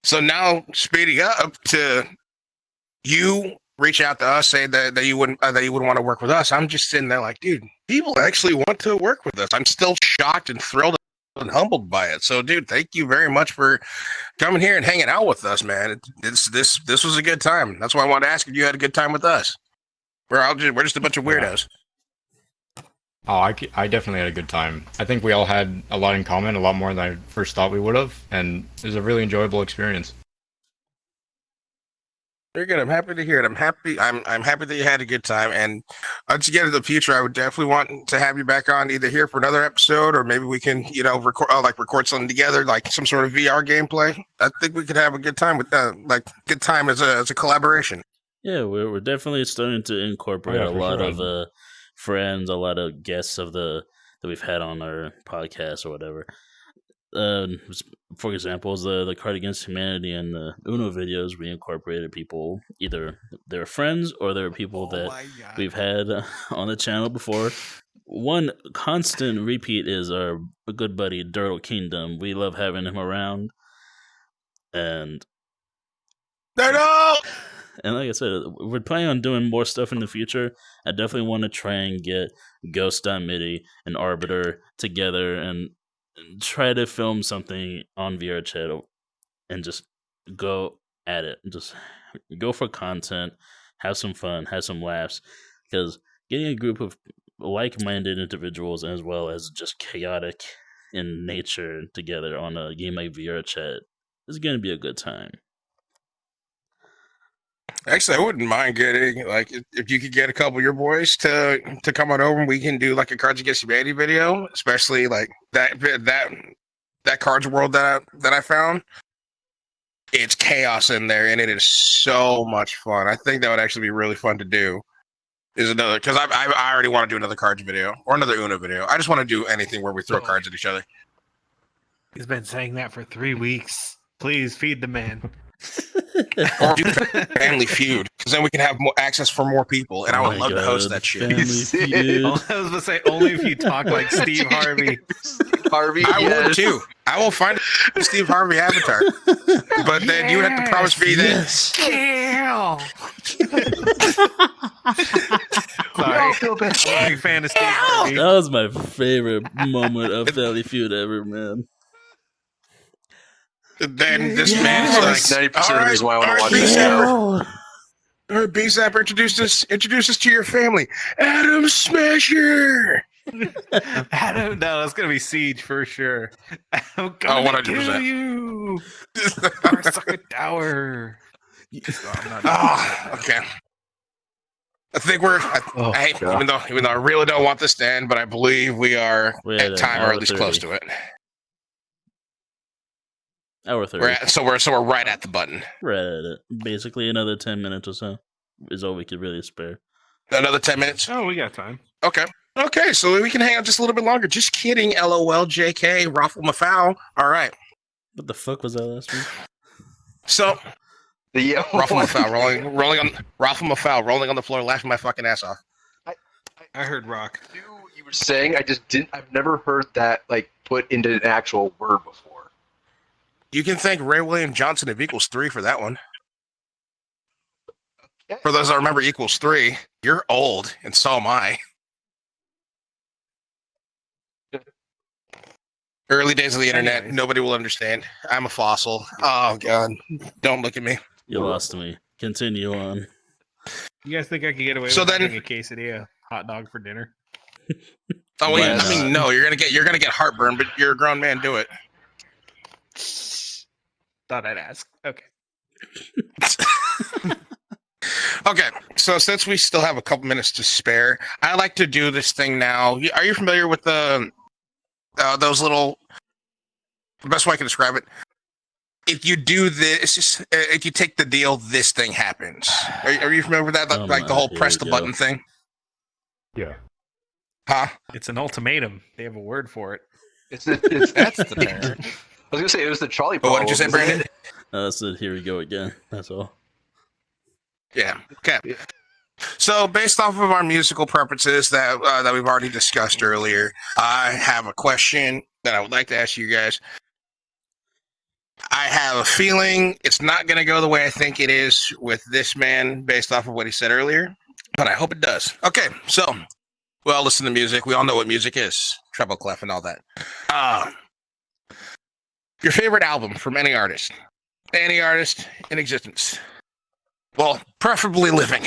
So now speeding up to you reach out to us, say that you wouldn't want to work with us. I'm just sitting there like, dude, people actually want to work with us. I'm still shocked and thrilled and humbled by it. So, dude, thank you very much for coming here and hanging out with us, man. This was a good time. That's why I wanted to ask if you had a good time with us. We're just a bunch of weirdos. Oh, I definitely had a good time. I think we all had a lot in common, a lot more than I first thought we would have, and it was a really enjoyable experience. Very good. I'm happy to hear it. I'm happy that you had a good time. And once you get into the future, I would definitely want to have you back on either here for another episode, or maybe we can, record something together, like some sort of VR gameplay. I think we could have a good time with good time as a collaboration. Yeah, we're definitely starting to incorporate a lot of friends, a lot of guests that we've had on our podcast or whatever. For example, the Card Against Humanity and the Uno videos, we incorporated people, either they're friends or they're people that we've had on the channel before. One constant repeat is our good buddy Dirtle Kingdom. We love having him around. And Dirtle! And like I said, we're planning on doing more stuff in the future. I definitely want to try and get Ghost.MIDI and Arbiter together and try to film something on VR chat and just go at it. Just go for content, have some fun, have some laughs. Because getting a group of like-minded individuals as well as just chaotic in nature together on a game like VR chat is going to be a good time. Actually, I wouldn't mind getting like if you could get a couple of your boys to come on over and we can do like a Cards Against Humanity video, especially like that Cards World that I found. It's chaos in there, and it is so much fun. I think that would actually be really fun to do. Is another because I already want to do another Cards video or another Uno video. I just want to do anything where we throw cards at each other. He's been saying that for 3 weeks. Please feed the man. Or do Family Feud, because then we can have more access for more people, and I would love to host that shit. Family Feud. I was going to say, only if you talk like Steve Harvey. Harvey, I would too. I will find a Steve Harvey avatar, but then you would have to promise me that. Kill. We all feel bad. I'm a big fan of Steve Harvey. That was my favorite moment of Family Feud ever, man. Then this man is like 90% of the reason why I want to watch this this show. B-Zapper introduce us to your family. Adam Smasher! Adam, no, it's going to be Siege for sure. I'm Oh, going 100%. to kill you. Sucker Tower. Okay. I think even though I really don't want this to end, but I believe we are We're at at time an or hour at least 30. close to it. Hour 30. So we're right at the button. Right at it. Basically, another 10 minutes or so is all we could really spare. Another 10 minutes. Oh, we got time. Okay, so we can hang out just a little bit longer. Just kidding. LOL, JK, Raffle Mafoul. All right. What the fuck was that last week? So, The Raffle Mafoul Raffle Mafoul rolling on the floor, laughing my fucking ass off. I heard rock. I knew what you were saying. I just didn't. I've never heard that like put into an actual word before. You can thank Ray William Johnson of Equals 3 for that one. Okay. For those that remember Equals 3, you're old, and so am I. Early days of the internet, Anyways. nobody will understand. I'm a fossil. Oh, God. Don't look at me. You lost me. Continue on. You guys think I could get away So with then- having a quesadilla hot dog for dinner? Oh, wait, Why I mean, no, you're gonna get heartburn, but you're a grown man. Do it. Thought I'd ask. Okay. Okay, so since we still have a couple minutes to spare, I like to do this thing now. Are you familiar with the those little? The best way I can describe it. If you do this, if you take the deal, this thing happens. Are you familiar with that? Oh Like the my, whole here press we the go. button thing? Yeah. Huh? It's an ultimatum. They have a word for it. It's That's the term. I was gonna say it was the trolley. But what did you say, problem, Brandon? I said, here we go again. That's all. Yeah. Okay. So, based off of our musical preferences that we've already discussed earlier, I have a question that I would like to ask you guys. I have a feeling it's not going to go the way I think it is with this man, based off of what he said earlier, but I hope it does. Okay, so we all listen to music. We all know what music is, treble clef and all that. Your favorite album from any artist in existence. Well, preferably living.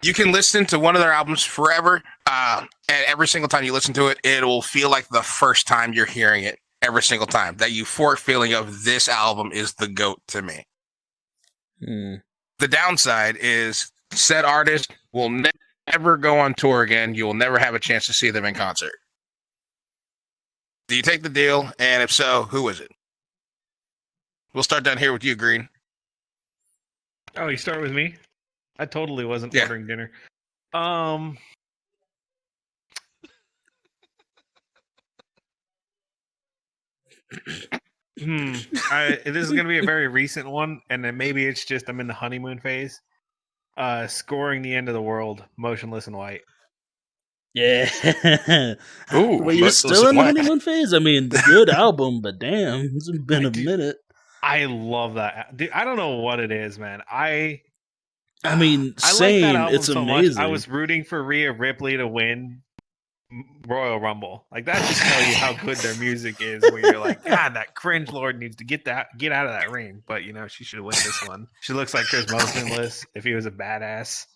You can listen to one of their albums forever, and every single time you listen to it, it will feel like the first time you're hearing it. Every single time, that euphoric feeling of this album is the GOAT to me. The downside is said artist will never go on tour again. You will never have a chance to see them in concert. Do you take the deal? And if so, who is it? We'll start down here with you, Green. Oh, you start with me? I totally wasn't Yeah. ordering dinner. This is gonna be a very recent one, and then maybe it's just I'm in the honeymoon phase. Scoring the End of the World, Motionless in White. Yeah. Ooh, Well, you're still in the honeymoon phase? I mean, good album, but damn, it's been a minute. I love that. Dude, I don't know what it is, man. I mean, I like same. that album It's so amazing. much. I was rooting for Rhea Ripley to win Royal Rumble. Like that just tell you how good their music is. Where you're like, God, that cringe lord needs to get out of that ring. But you know, she should win this one. She looks like Chris Motionless if he was a badass.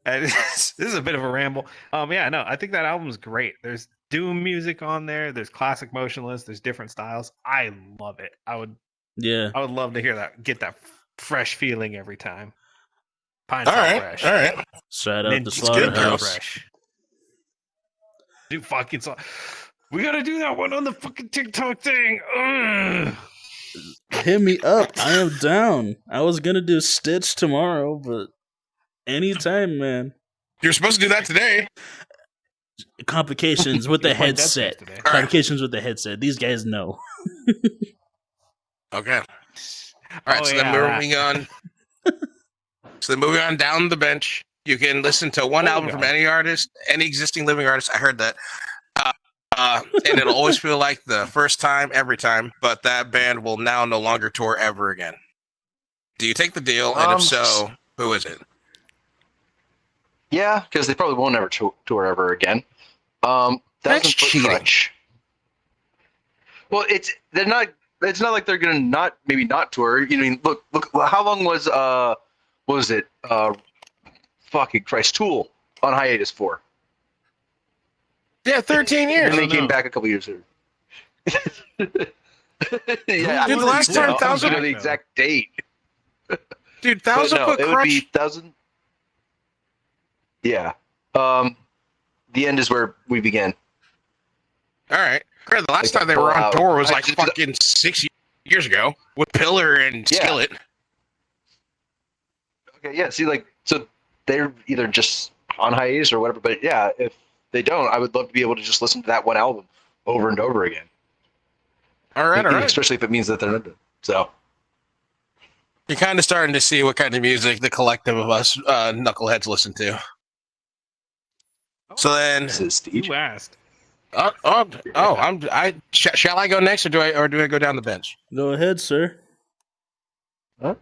And this is a bit of a ramble. Yeah, no, I think that album's great. There's doom music on there. There's classic Motionless. There's different styles. I love it. I would Yeah. I would love to hear that. Get that fresh feeling every time. Pine All Sol right, fresh. all right. Straight out the Ninja slaughterhouse. fresh. Dude, fucking we gotta do that one on the fucking TikTok thing. Ugh. Hit me up. I am down. I was gonna do Stitch tomorrow, but anytime, man. You're supposed to do that today. Complications with the You played Dead Space headset. today. Complications with the headset. These guys know. Okay. All right, then moving on. So then moving on down the bench, you can listen to one album from any artist, any existing living artist. I heard that. And it'll always feel like the first time, every time, but that band will now no longer tour ever again. Do you take the deal? And if so, who is it? Yeah, because they probably won't ever tour ever again. That's cheating. Crunch. Well, it's not like they're gonna not tour. You mean look how long was fucking Christ, Tool on hiatus for? Yeah, 13 years. And they came back a couple years later. Yeah, dude, the last time Thousand know the exact date. Dude, Thousand put it would be Thousand. Yeah. The end is where we begin. All right. The last time they were on tour was like fucking 6 years ago with Pillar and Skillet. Okay, yeah. See, so they're either just on hiatus or whatever. But yeah, if they don't, I would love to be able to just listen to that one album over and over again. All right. Especially if it means that they're not done. So you're kind of starting to see what kind of music the collective of us knuckleheads listen to. So then, you asked. Shall I go next, or do I go down the bench? Go ahead, sir. Huh?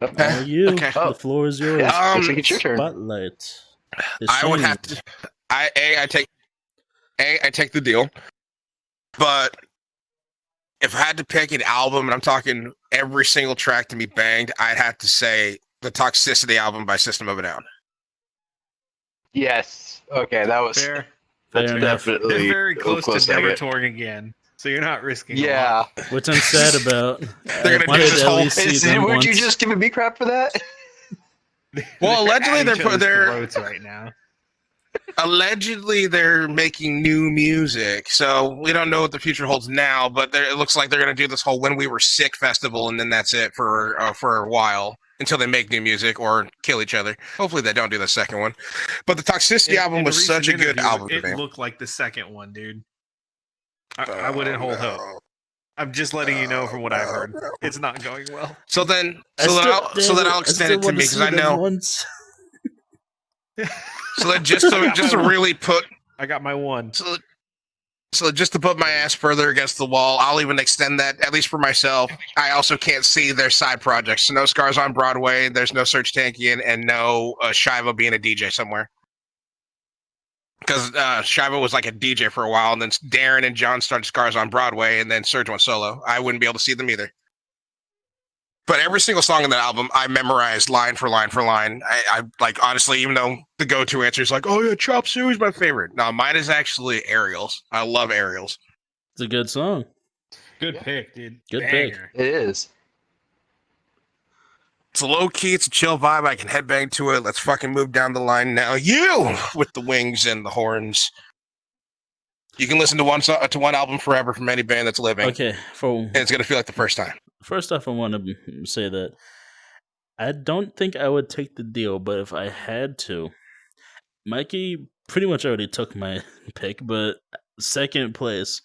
Okay. You. Okay. The floor is yours. Looks like it's your turn. Spotlight. I would have to. I take the deal, but if I had to pick an album, and I'm talking every single track to be banged, I'd have to say the Toxicity album by System of a Down. Yes. Okay, that was fair. That's Fair definitely They're very close to never it. touring again, so you're not risking. Yeah. Which I'm sad about. They're gonna do this whole. Weren't you just giving me crap for that? Well, allegedly they're roads right now. Allegedly they're making new music, so we don't know what the future holds now. But it looks like they're gonna do this whole "When We Were Sick" festival, and then that's it for a while until they make new music or kill each other. Hopefully they don't do the second one. But the Toxicity album was such a good album. It looked like the second one, dude. I wouldn't hold hope. I'm just letting you know from what I've heard. It's not going well. So then I'll extend it to me because I know. So then just to really put, I got my one. So just to put my ass further against the wall, I'll even extend that, at least for myself. I also can't see their side projects. So no Scars on Broadway, there's no Serge Tankian, and no Shiva being a DJ somewhere. Because Shiva was like a DJ for a while, and then Darren and John started Scars on Broadway, and then Serge went solo. I wouldn't be able to see them either. But every single song in that album, I memorized line for line for line. I like, honestly, even though the go-to answer is like, oh yeah, Chop Suey is my favorite. No, mine is actually Aerials. I love Aerials. It's a good song. Good pick, dude. Good Banger. pick. It is. It's a low-key, it's a chill vibe. I can headbang to it. Let's fucking move down the line now. You! With the wings and the horns. You can listen to one album forever from any band that's living. Okay. And it's going to feel like the first time. First off, I want to say that I don't think I would take the deal, but if I had to, Mikey pretty much already took my pick, but second place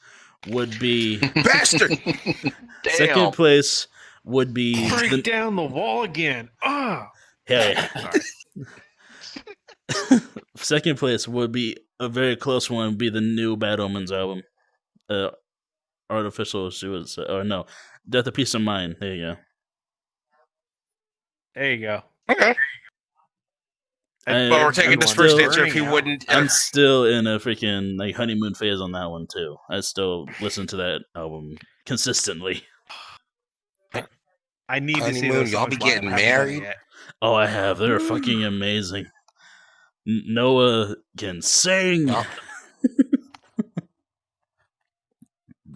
would be... Bastard! Second place would be... Break down the wall again. Oh! Yeah. Second place would be a very close one, would be the new Bad Omens album. Artificial Suicide, or no, Death of Peace of Mind. There you go. There you go. Okay. But we're taking this first answer if he wouldn't. I'm still in a freaking like honeymoon phase on that one too. I still listen to that album consistently. I need to see those. Y'all be getting married? Oh, I have. They're fucking amazing. Noah can sing. Oh.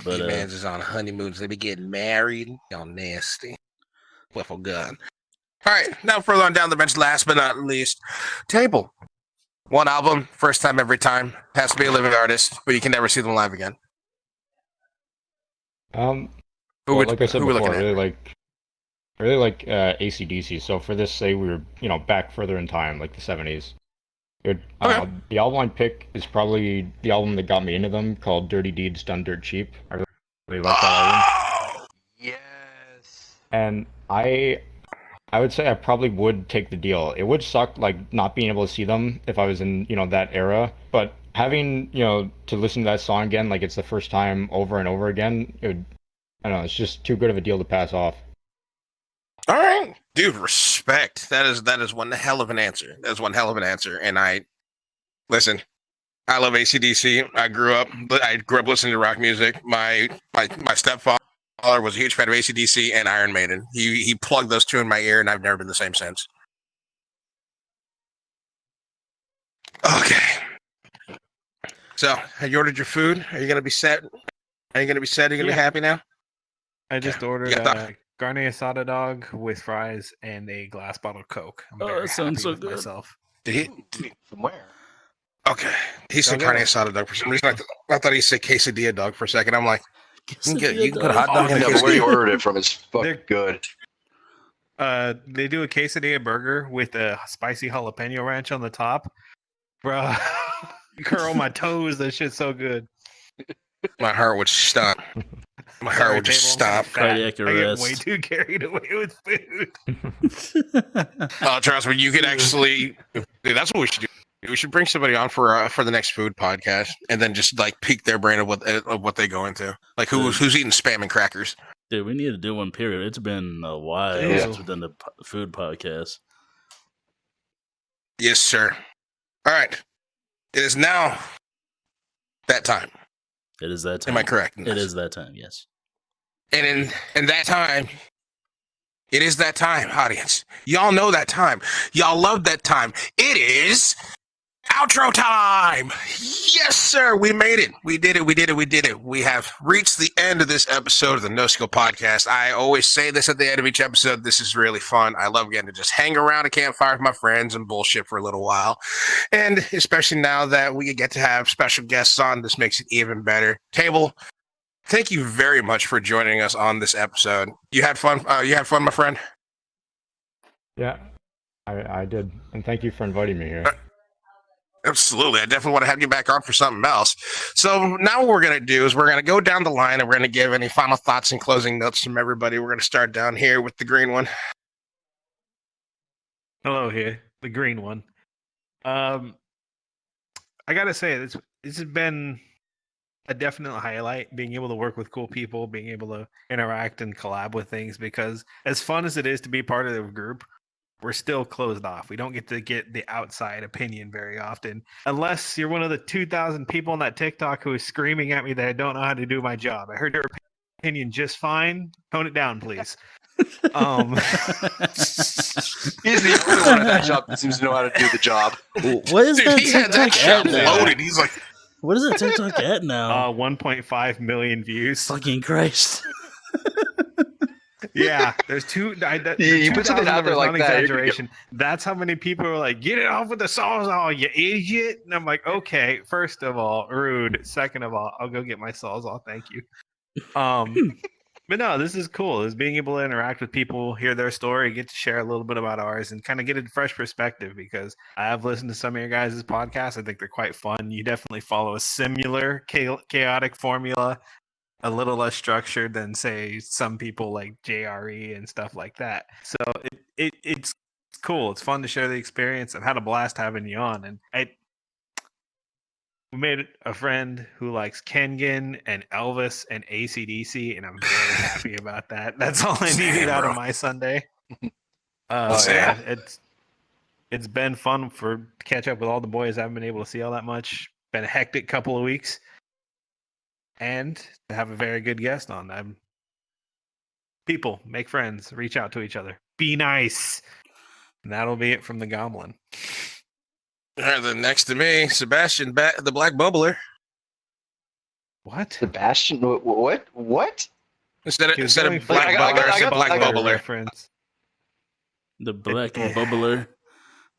But, These mans is on honeymoons. They be getting married. Y'all nasty. Wiffle gun. All right, now further on down the bench, last but not least, Table. One album, first time every time. Has to be a living artist, but you can never see them live again. Like I said before, I really like AC/DC. So for this, say we were back further in time, like the 70s. The album I pick is probably the album that got me into them, called Dirty Deeds Done Dirt Cheap. I really like that album. Yes. And I would say I probably would take the deal. It would suck, like, not being able to see them if I was in, that era. But having, to listen to that song again, like it's the first time over and over again, I don't know, it's just too good of a deal to pass off. All right, dude, respect. That is one hell of an answer. That's one hell of an answer. And listen, I love AC/DC. I grew up listening to rock music. My stepfather was a huge fan of AC/DC and Iron Maiden. He plugged those two in my ear, and I've never been the same since. Okay. So, have you ordered your food? Are you gonna be set? Are you gonna be happy now? I just ordered a carne asada dog with fries and a glass bottle of Coke. I'm very that sounds happy so with good. myself. Did he? From where? Okay. He said carne asada dog for some reason. I thought he said quesadilla dog for a second. I'm like, you can put a hot dog in a Yeah, but where you quesadilla. ordered it from is fucking good. They do a quesadilla burger with a spicy jalapeno ranch on the top. Bro, curl my toes. That shit's so good. My heart would stop. My heart would just stop. Cardiac arrest. I get way too carried away with food. Oh, trust me, you could actually. Dude, that's what we should do. We should bring somebody on for the next food podcast, and then just like pique their brain of what they go into. Like who's eating Spam and crackers. Dude, we need to do one. Period. It's been a while since we've done the food podcast. Yes, sir. All right, it is now that time. It is that time. Am I correct? It is that time. Yes. And in that time, it is that time, audience. Y'all know that time. Y'all love that time. It is outro time. Yes, sir. We made it. We did it. We have reached the end of this episode of the NoSkill podcast. I always say this at the end of each episode. This is really fun. I love getting to just hang around a campfire with my friends and bullshit for a little while. And especially now that we get to have special guests on, this makes it even better. Table, thank you very much for joining us on this episode. You had fun? You had fun, my friend? Yeah, I did. And thank you for inviting me here. Absolutely. I definitely want to have you back on for something else. So now what we're going to do is we're going to go down the line and we're going to give any final thoughts and closing notes from everybody. We're going to start down here with the green one. Hello here, the green one. I got to say, this has been a definite highlight, being able to work with cool people, being able to interact and collab with things, because as fun as it is to be part of the group, we're still closed off. We don't get to get the outside opinion very often, unless you're one of the 2,000 people on that TikTok who is screaming at me that I don't know how to do my job. I heard your opinion just fine. Tone it down, please. He's the only one at that shop that seems to know how to do the job. What is that TikTok at now? Loaded. He's like, what is that TikTok at now? 1.5 million views. Fucking Christ. Yeah, there's two. You put something out there like that. Exaggeration. That's how many people are like, "Get it off with the Sawzall, you idiot!" And I'm like, "Okay, first of all, rude. Second of all, I'll go get my Sawzall. Thank you." But no, this is cool. Is being able to interact with people, hear their story, get to share a little bit about ours, and kind of get a fresh perspective. Because I have listened to some of your guys' podcasts. I think they're quite fun. You definitely follow a similar chaotic formula. A little less structured than, say, some people like JRE and stuff like that. So it's cool. It's fun to share the experience. I've had a blast having you on. And we made a friend who likes Kengan and Elvis and AC/DC, and I'm very happy about that. That's all I needed out of my Sunday. Yeah, it's been fun to catch up with all the boys. I haven't been able to see all that much. Been a hectic couple of weeks. And to have a very good guest on. People, make friends, reach out to each other, be nice. And that'll be it from the Goblin. Then next to me, Sebastian, the Black Bubbler. What? Sebastian? What? Instead He was of going for black the bubbler, I it's a got- black I got- bubbler. reference. The black bubbler.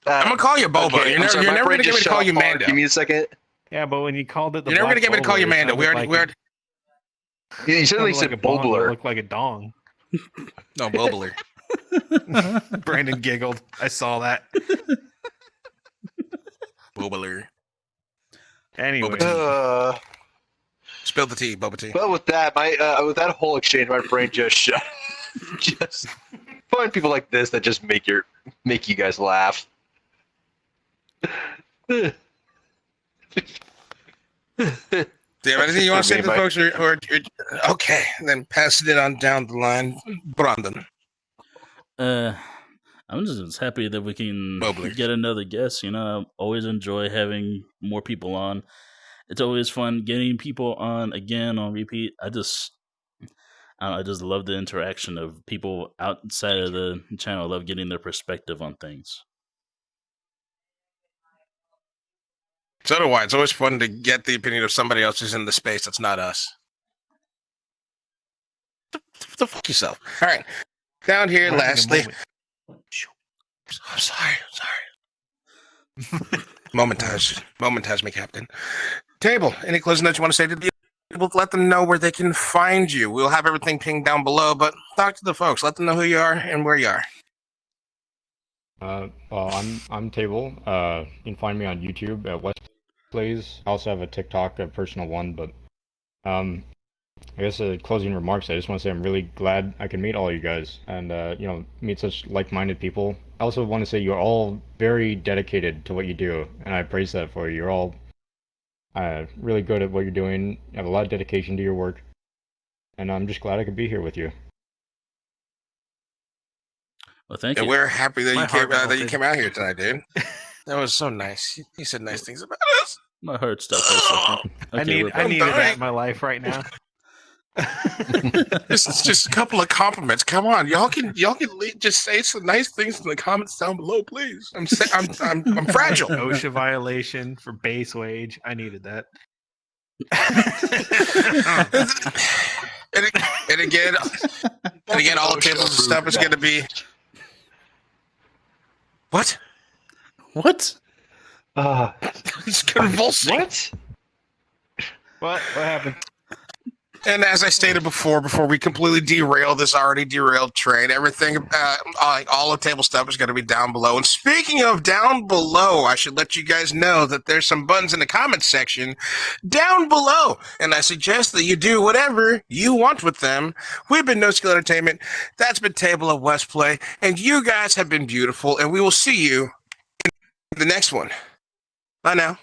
I'm gonna call you Boba. Okay, You're I'm never, sorry, you're my never brain gonna get me just to call shut you off hard. Mando. Give me a second. Yeah, but when you called it the You're never gonna get me to call you Bowler, it Mando. We sounded already. You certainly sounded said like a bong that Bobler. looked like a dong. No, Bobler. Brandon giggled. I saw that. Bobler. Anyway, Spill the tea, Boba tea. But with that, with that whole exchange, my brain just shut. Just find people like this that just make you guys laugh. Do you have anything you want to say to the folks? Okay, then pass it on down the line, Brandon. I'm just happy that we can get another guest. You know, I always enjoy having more people on. It's always fun getting people on again on repeat. I just love the interaction of people outside of the channel. I love getting their perspective on things. So do I. It's always fun to get the opinion of somebody else who's in the space that's not us. The fuck yourself. All right. Down here, lastly. I'm sorry. Momentage me, Captain. Table, any closing notes you want to say to the people? Let them know where they can find you. We'll have everything pinged down below, but talk to the folks. Let them know who you are and where you are. Well, I'm Table. You can find me on YouTube at WestPlays. I also have a TikTok, a personal one, but I guess closing remarks. I just want to say I'm really glad I can meet all you guys and meet such like-minded people. I also want to say you're all very dedicated to what you do, and I praise that for you. You're all really good at what you're doing. You have a lot of dedication to your work, and I'm just glad I could be here with you. Well, thank you. And we're happy that you came out here tonight, dude. That was so nice. You said nice things about us. My heart stopped. I needed that in my life right now. Just a couple of compliments. Come on, y'all can just say some nice things in the comments down below, please. I'm fragile. OSHA violation for base wage. I needed that. and again, all the tables and stuff is going to be. What? It's convulsing. What happened? And as I stated before we completely derail this already derailed train, everything, all the table stuff is going to be down below. And speaking of down below, I should let you guys know that there's some buttons in the comments section down below. And I suggest that you do whatever you want with them. We've been NoSkill Entertainment. That's been Table of WestPlay. And you guys have been beautiful. And we will see you in the next one. Bye now.